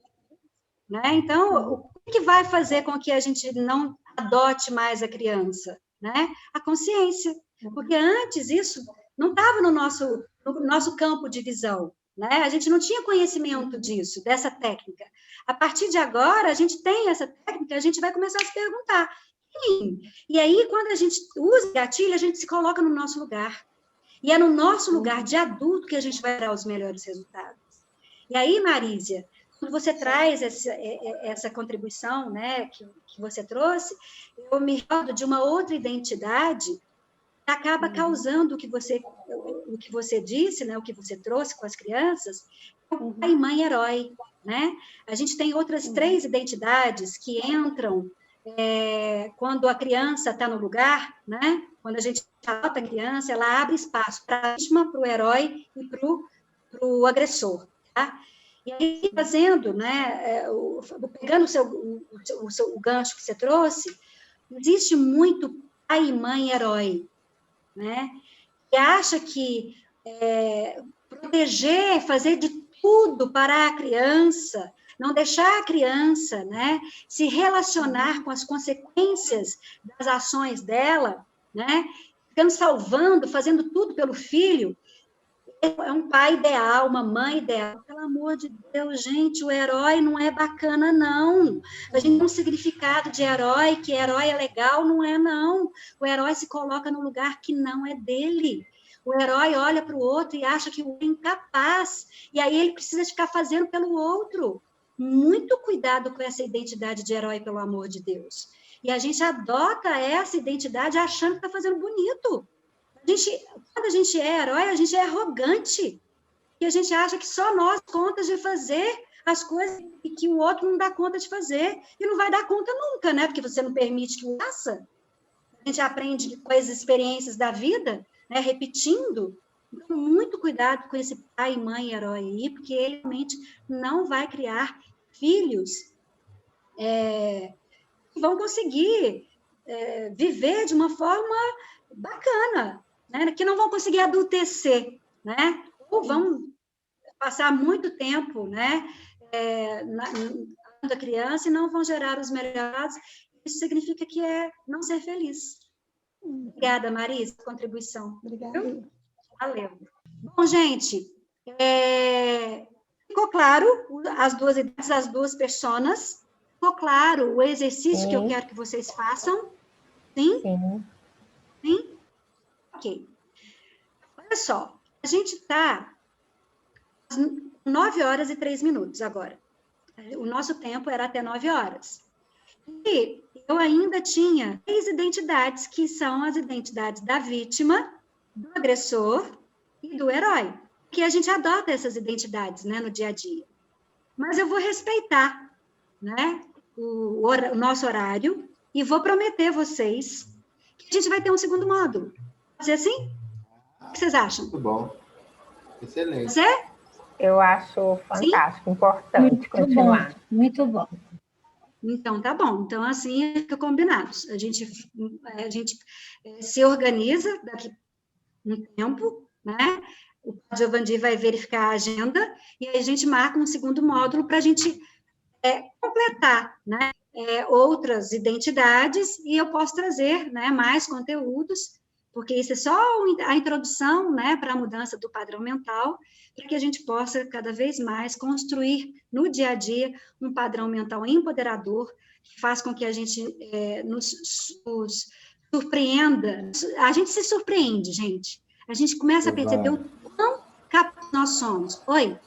Né? Então, o que vai fazer com que a gente não adote mais a criança? Né? A consciência. Porque antes isso não estava no nosso campo de visão. Né? A gente não tinha conhecimento disso, dessa técnica. A partir de agora, a gente tem essa técnica, a gente vai começar a se perguntar. E aí, quando a gente usa gatilho, a gente se coloca no nosso lugar. E é no nosso lugar de adulto que a gente vai dar os melhores resultados. E aí, Marísia, quando você traz essa contribuição, né, que você trouxe, eu me recordo de uma outra identidade que acaba causando o que você disse, né, o que você trouxe com as crianças, o pai e mãe herói, né? A gente tem outras 3 identidades que entram quando a criança está no lugar, né? Quando a gente adota a criança, ela abre espaço para a vítima, para o herói e para o agressor, tá? E aí, fazendo, né, pegando o gancho que você trouxe, existe muito pai e mãe herói, né? Que acha que proteger, fazer de tudo para a criança, não deixar a criança, né, se relacionar com as consequências das ações dela, né? Ficando salvando, fazendo tudo pelo filho, é um pai ideal, uma mãe ideal. Pelo amor de Deus, gente, o herói não é bacana, não. A gente tem um significado de herói, que herói é legal, não é, não. O herói se coloca no lugar que não é dele. O herói olha para o outro e acha que o outro é incapaz. E aí ele precisa ficar fazendo pelo outro. Muito cuidado com essa identidade de herói, pelo amor de Deus. E a gente adota essa identidade achando que está fazendo bonito. Quando a gente é herói, a gente é arrogante. E a gente acha que só nós conta de fazer as coisas e que o outro não dá conta de fazer. E não vai dar conta nunca, né? Porque você não permite que o faça. A gente aprende com as experiências da vida, né? Repetindo. Então, muito cuidado com esse pai e mãe herói aí, porque ele realmente não vai criar filhos que vão conseguir viver de uma forma bacana, né? Que não vão conseguir adultecer, né? Ou vão passar muito tempo, né, da criança e não vão gerar os melhores. Isso significa que é não ser feliz. Obrigada, Marisa, pela contribuição. Obrigada. Valeu. Bom, gente, ficou claro as duas idades, as duas personas? Ficou claro o exercício que eu quero que vocês façam? Sim? Sim? Ok. Olha só, a gente está às 9h03 agora. O nosso tempo era até 9h. E eu ainda tinha 3 identidades, que são as identidades da vítima, do agressor e do herói. Que a gente adota essas identidades, né, no dia a dia. Mas eu vou respeitar, né, o nosso horário e vou prometer a vocês que a gente vai ter um segundo módulo. Pode ser assim? O que vocês acham? Muito bom. Excelente. Você? Eu acho fantástico, sim? Importante muito continuar. Bom, muito bom. Então, tá bom. Então, assim, fica combinado. A gente se organiza daqui a um tempo, né? O Giovanni vai verificar a agenda e aí a gente marca um segundo módulo para a gente completar, né? Outras identidades e eu posso trazer, né, mais conteúdos, porque isso é só a introdução, né, para a mudança do padrão mental, para que a gente possa cada vez mais construir no dia a dia um padrão mental empoderador, que faz com que a gente nos surpreenda. A gente se surpreende, gente. A gente começa a perceber o quão capaz nós somos. Oi?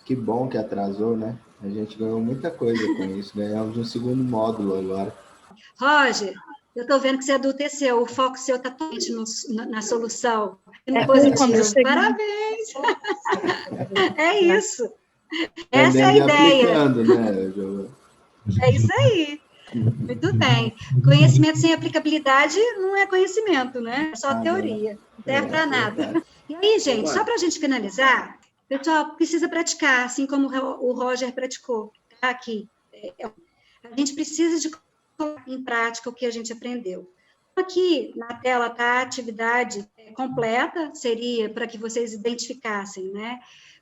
Que bom que atrasou, né? A gente ganhou muita coisa com isso. Ganhamos um segundo módulo agora. Roger, eu estou vendo que você adulteceu, o foco seu está totalmente na solução, no positivo. Parabéns! É isso. Essa é a ideia. Né? É isso aí. Muito bem. Conhecimento sem aplicabilidade não é conhecimento, né? É só teoria. Não serve para nada. E aí, gente, só para a gente finalizar, o pessoal precisa praticar, assim como o Roger praticou, tá? Aqui. A gente precisa de colocar em prática o que a gente aprendeu. Aqui na tela está a atividade completa, seria para que vocês identificassem, né?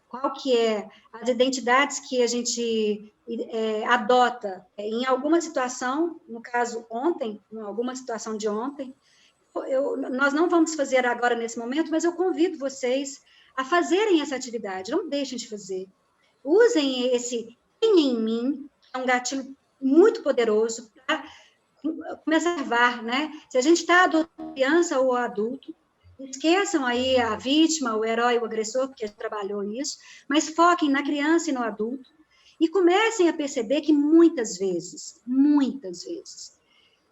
Qual que é as identidades que a gente adota em alguma situação, no caso ontem, em alguma situação de ontem. Nós não vamos fazer agora nesse momento, mas eu convido vocês a fazerem essa atividade, não deixem de fazer. Usem esse em mim, que é um gatilho muito poderoso para começar a observar, né? Se a gente está adotando criança ou adulto, esqueçam aí a vítima, o herói, o agressor, porque a gente trabalhou isso, mas foquem na criança e no adulto e comecem a perceber que muitas vezes,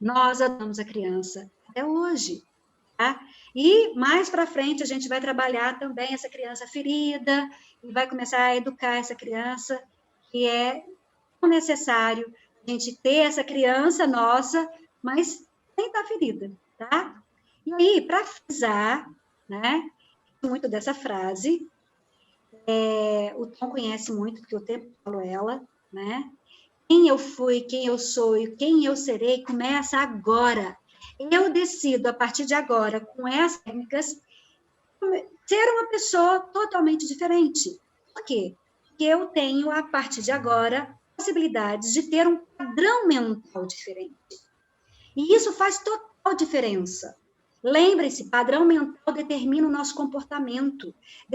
nós adotamos a criança até hoje, tá? E mais para frente a gente vai trabalhar também essa criança ferida e vai começar a educar essa criança, que é necessário a gente ter essa criança nossa, mas sem estar ferida, tá? E aí, para frisar, né, muito dessa frase, o Tom conhece muito, porque eu sempre falo ela, né? Quem eu fui, quem eu sou e quem eu serei começa agora. Eu decido, a partir de agora, com essas técnicas, ser uma pessoa totalmente diferente. Por quê? Porque eu tenho, a partir de agora, possibilidades de ter um padrão mental diferente. E isso faz total diferença. Lembre-se, padrão mental determina o nosso comportamento,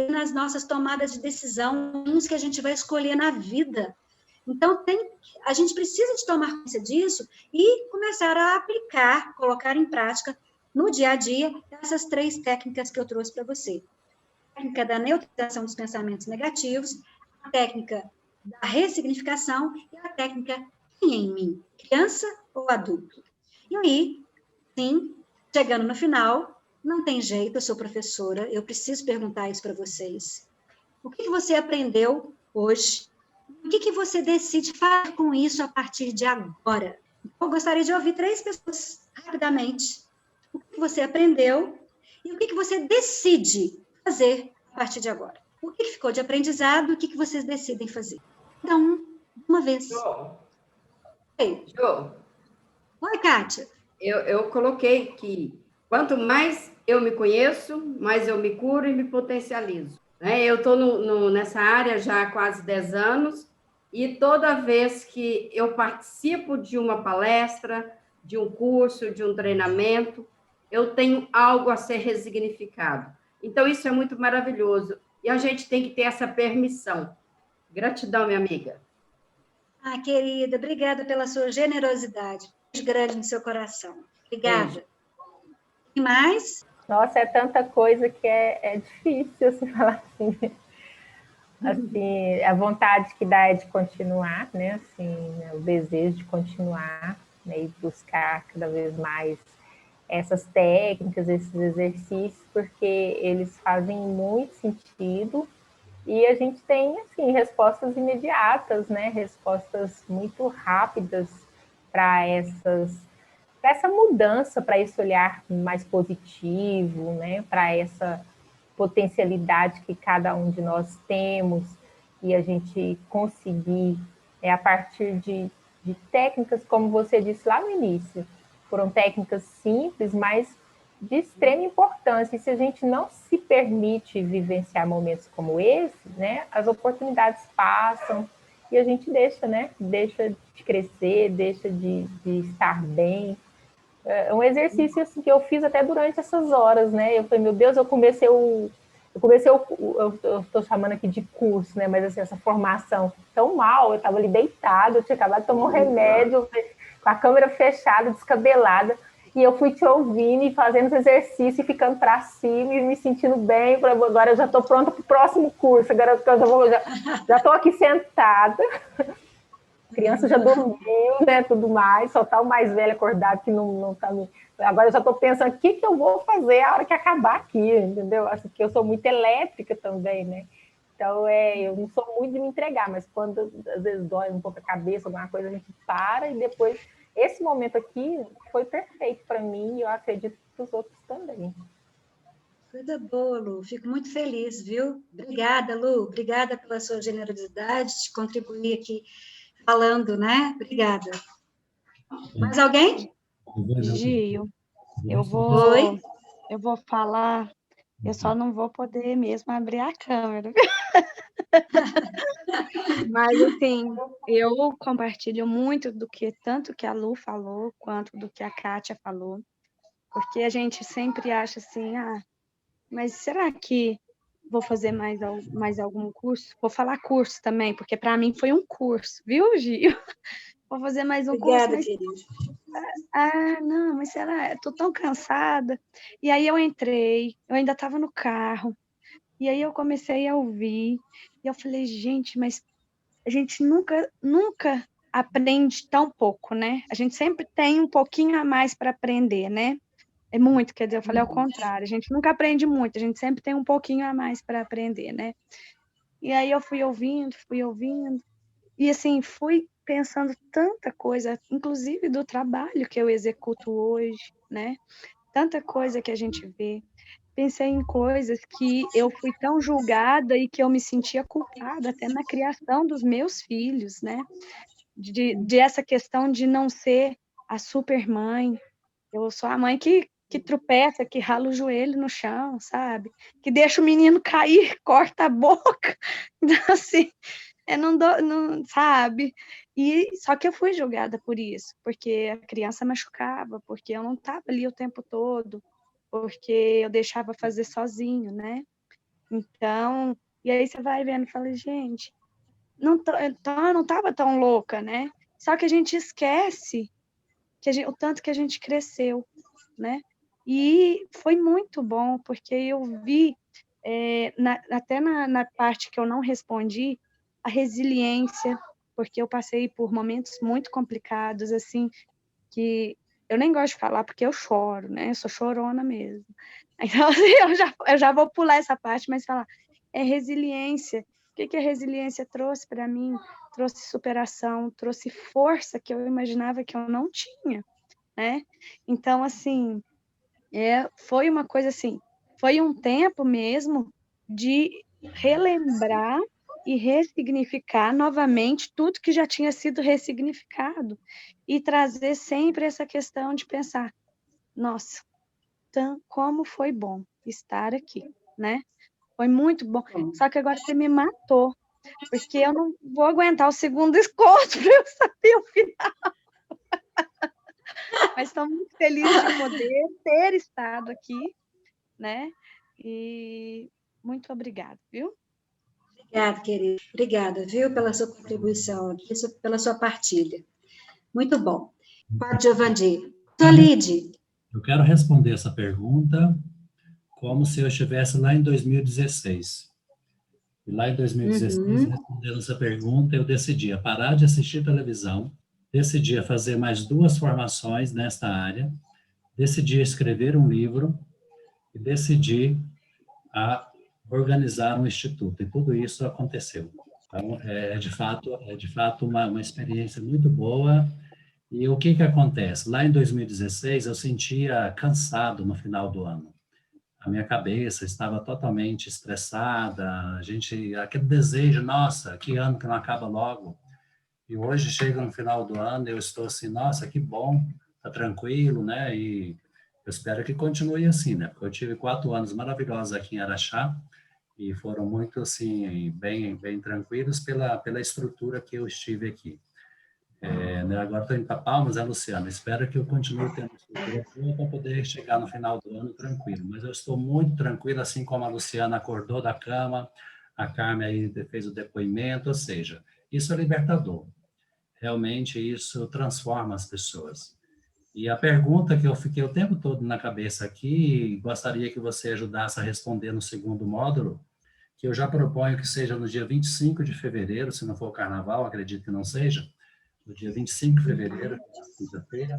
nas nossas tomadas de decisão, que a gente vai escolher na vida. Então, a gente precisa de tomar consciência disso e começar a aplicar, colocar em prática, no dia a dia, essas 3 técnicas que eu trouxe para você. A técnica da neutralização dos pensamentos negativos, a técnica da ressignificação e a técnica quem é em mim, criança ou adulto. E aí, sim, chegando no final, não tem jeito, eu sou professora, eu preciso perguntar isso para vocês. O que você aprendeu hoje? O que você decide fazer com isso a partir de agora? Eu gostaria de ouvir 3 pessoas, rapidamente. O que você aprendeu e o que você decide fazer a partir de agora? O que ficou de aprendizado e o que vocês decidem fazer? Cada uma vez. Oi. Oi, Kátia. Eu coloquei que quanto mais eu me conheço, mais eu me curo e me potencializo. Eu estou nessa área já há quase 10 anos e toda vez que eu participo de uma palestra, de um curso, de um treinamento, eu tenho algo a ser resignificado. Então, isso é muito maravilhoso. E a gente tem que ter essa permissão. Gratidão, minha amiga. Querida, obrigada pela sua generosidade. Beijo grande no seu coração. Obrigada. E mais? Nossa, é tanta coisa que é difícil você falar assim. Assim, a vontade que dá é de continuar, né? Assim, o desejo de continuar, né? E buscar cada vez mais essas técnicas, esses exercícios, porque eles fazem muito sentido e a gente tem, assim, respostas imediatas, né? Respostas muito rápidas para essa mudança, para esse olhar mais positivo, né? Para essa potencialidade que cada um de nós temos e a gente conseguir, a partir de técnicas, como você disse lá no início, foram técnicas simples, mas de extrema importância. E se a gente não se permite vivenciar momentos como esse, né? As oportunidades passam e a gente deixa, né? Deixa de crescer, deixa de estar bem. É um exercício assim, que eu fiz até durante essas horas, né? Eu falei, meu Deus, eu estou chamando aqui de curso, né? Mas assim, essa formação tão mal, eu estava ali deitada, eu tinha acabado de tomar um remédio, com a câmera fechada, descabelada, E eu fui te ouvindo e fazendo os exercícios e ficando para cima e me sentindo bem. Falei, agora eu já estou pronta para o próximo curso. Agora eu já estou aqui sentada. A criança já dormiu, né? Tudo mais. Só está o mais velho acordado que não está me... Agora eu já estou pensando o que eu vou fazer a hora que acabar aqui, entendeu? Acho que eu sou muito elétrica também, né? Então, eu não sou muito de me entregar, mas quando às vezes dói um pouco a cabeça, alguma coisa, a gente para e depois... Esse momento aqui foi perfeito para mim e eu acredito para os outros também. Coisa boa, Lu. Fico muito feliz, viu? Obrigada, Lu. Obrigada pela sua generosidade de contribuir aqui falando, né? Obrigada. Mais alguém? Gil, eu vou falar, eu só não vou poder mesmo abrir a câmera. Mas, assim, eu compartilho muito do que, tanto que a Lu falou, quanto do que a Kátia falou, porque a gente sempre acha assim, mas será que vou fazer mais algum curso? Vou falar curso também, porque para mim foi um curso, viu, Gil? Vou fazer mais um Obrigada, curso, querida. não, mas será? Estou tão cansada. E aí eu entrei, eu ainda estava no carro, e aí eu comecei a ouvir, e eu falei, gente, mas a gente nunca aprende tão pouco, né? A gente sempre tem um pouquinho a mais para aprender, né? É muito, quer dizer, eu falei ao contrário, a gente nunca aprende muito, a gente sempre tem um pouquinho a mais para aprender, né? E aí eu fui ouvindo, e assim, fui pensando tanta coisa, inclusive do trabalho que eu executo hoje, né? Tanta coisa que a gente vê. Pensei em coisas que eu fui tão julgada e que eu me sentia culpada até na criação dos meus filhos, né? De essa questão de não ser a super mãe. Eu sou a mãe que tropeça, que rala o joelho no chão, sabe? Que deixa o menino cair, corta a boca. Então, assim, não, sabe? E só que eu fui julgada por isso, porque a criança machucava, porque eu não estava ali o tempo todo, porque eu deixava fazer sozinho, né? Então, e aí você vai vendo e fala, gente, não estava tão louca, né? Só que a gente esquece o tanto que a gente cresceu, né? E foi muito bom, porque eu vi, até na parte que eu não respondi, a resiliência, porque eu passei por momentos muito complicados, assim, que eu nem gosto de falar porque eu choro, né? Eu sou chorona mesmo. Então, assim, eu já vou pular essa parte, mas falar, é resiliência. O que a resiliência trouxe para mim? Trouxe superação, trouxe força que eu imaginava que eu não tinha, né? Então, assim, foi uma coisa assim, foi um tempo mesmo de relembrar e ressignificar novamente tudo que já tinha sido ressignificado e trazer sempre essa questão de pensar, nossa, como foi bom estar aqui, né? Foi muito bom. Só que agora você me matou, porque eu não vou aguentar o segundo encontro para eu saber o final. Mas estou muito feliz de poder ter estado aqui, né? E muito obrigada, viu? Obrigada, querida. Obrigada, viu, pela sua contribuição, pela sua partilha. Muito bom. Padre Giovanni. Solide. Eu quero responder essa pergunta como se eu estivesse lá em 2016. E lá em 2016, respondendo essa pergunta, eu decidi parar de assistir televisão, decidi fazer mais 2 formações nesta área, decidi escrever um livro e decidi organizar um instituto. E tudo isso aconteceu. Então, é de fato uma experiência muito boa. E o que acontece? Lá em 2016, eu sentia cansado no final do ano. A minha cabeça estava totalmente estressada, aquele desejo, nossa, que ano que não acaba logo. E hoje chega no final do ano, eu estou assim, nossa, que bom, tá tranquilo, né? E eu espero que continue assim, né? Porque eu tive 4 anos maravilhosos aqui em Araxá e foram muito, assim, bem tranquilos pela estrutura que eu estive aqui. Né? Agora estou indo para Palmas, Luciana? Espero que eu continue tendo estrutura boa para poder chegar no final do ano tranquilo. Mas eu estou muito tranquilo, assim como a Luciana acordou da cama, a Carmen aí fez o depoimento, ou seja, isso é libertador. Realmente isso transforma as pessoas. E a pergunta que eu fiquei o tempo todo na cabeça aqui, gostaria que você ajudasse a responder no segundo módulo, que eu já proponho que seja no dia 25 de fevereiro, se não for o carnaval, acredito que não seja, no dia 25 de fevereiro, quinta-feira.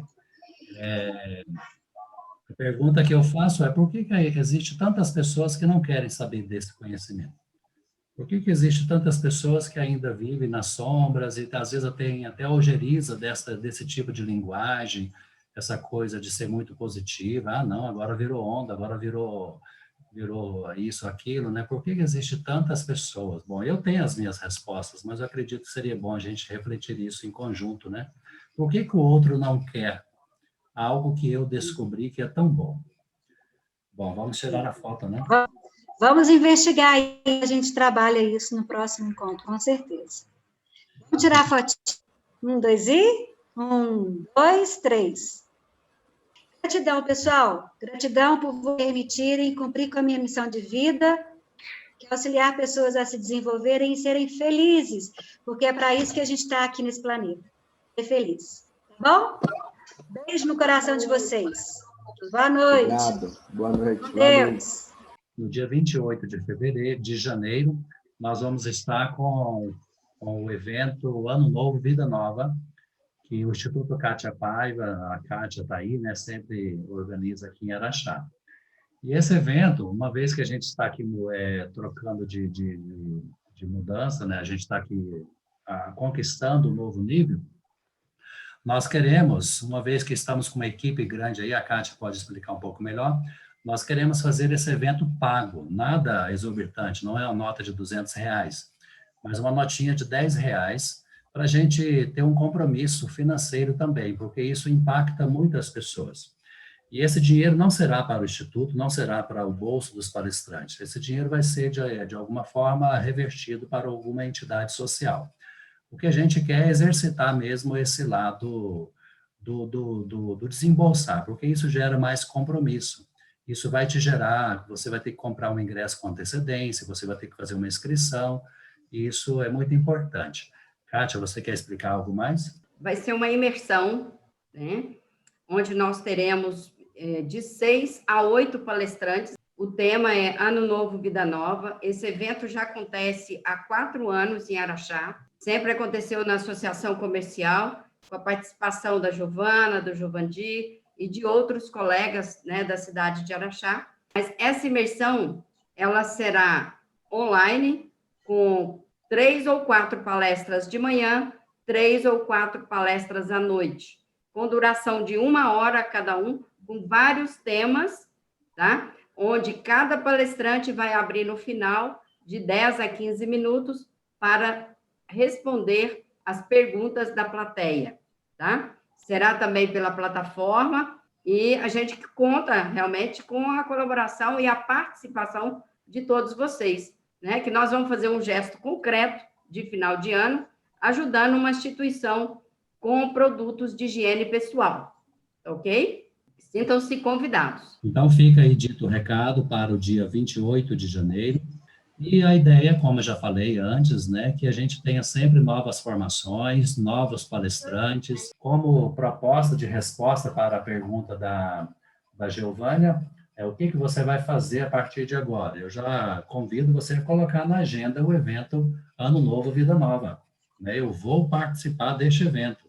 A pergunta que eu faço é por que existe tantas pessoas que não querem saber desse conhecimento? Por que existe tantas pessoas que ainda vivem nas sombras e às vezes tem até ojeriza desse tipo de linguagem, essa coisa de ser muito positiva, ah, não, agora virou onda, agora virou isso, aquilo, né? Por que existe tantas pessoas? Bom, eu tenho as minhas respostas, mas eu acredito que seria bom a gente refletir isso em conjunto, né? Por que o outro não quer algo que eu descobri que é tão bom? Bom, vamos tirar a foto, né? Vamos investigar e a gente trabalha isso no próximo encontro, com certeza. Vamos tirar a foto. 1, 2 e... 1, 2, 3. Gratidão, pessoal. Gratidão por permitirem cumprir com a minha missão de vida, que é auxiliar pessoas a se desenvolverem e serem felizes, porque é para isso que a gente está aqui nesse planeta. Ser feliz. Tá bom? Beijo no coração de vocês. Boa noite. Obrigado. Boa noite. Deus. No dia 28 de janeiro, nós vamos estar com o evento Ano Novo, Vida Nova, que o Instituto Kátia Paiva, a Kátia está aí, né, sempre organiza aqui em Araxá. E esse evento, uma vez que a gente está aqui trocando de mudança, né, a gente está aqui conquistando um novo nível, nós queremos, uma vez que estamos com uma equipe grande aí, a Kátia pode explicar um pouco melhor, nós queremos fazer esse evento pago, nada exorbitante, não é uma nota de R$200, mas uma notinha de R$10, para a gente ter um compromisso financeiro também, porque isso impacta muitas pessoas. E esse dinheiro não será para o Instituto, não será para o bolso dos palestrantes, esse dinheiro vai ser, de alguma forma, revertido para alguma entidade social. O que a gente quer é exercitar mesmo esse lado do desembolsar, porque isso gera mais compromisso. Isso vai te gerar, você vai ter que comprar um ingresso com antecedência, você vai ter que fazer uma inscrição, e isso é muito importante. Kátia, você quer explicar algo mais? Vai ser uma imersão, né, onde nós teremos de 6 a 8 palestrantes. O tema é Ano Novo, Vida Nova. Esse evento já acontece há 4 anos em Araxá. Sempre aconteceu na Associação Comercial, com a participação da Giovana, do Giovandir, e de outros colegas, né, da cidade de Araxá. Mas essa imersão, ela será online, com 3 ou 4 palestras de manhã, 3 ou 4 palestras à noite, com duração de 1 hora cada um, com vários temas, tá? Onde cada palestrante vai abrir no final de 10 a 15 minutos para responder as perguntas da plateia, tá? Será também pela plataforma, e a gente conta realmente com a colaboração e a participação de todos vocês, né? Que nós vamos fazer um gesto concreto de final de ano, ajudando uma instituição com produtos de higiene pessoal, ok? Sintam-se convidados. Então, fica aí dito o recado para o dia 28 de janeiro, e a ideia, como eu já falei antes, né, que a gente tenha sempre novas formações, novos palestrantes. Como proposta de resposta para a pergunta da Giovânia, o que você vai fazer a partir de agora? Eu já convido você a colocar na agenda o evento Ano Novo, Vida Nova. Né? Eu vou participar deste evento.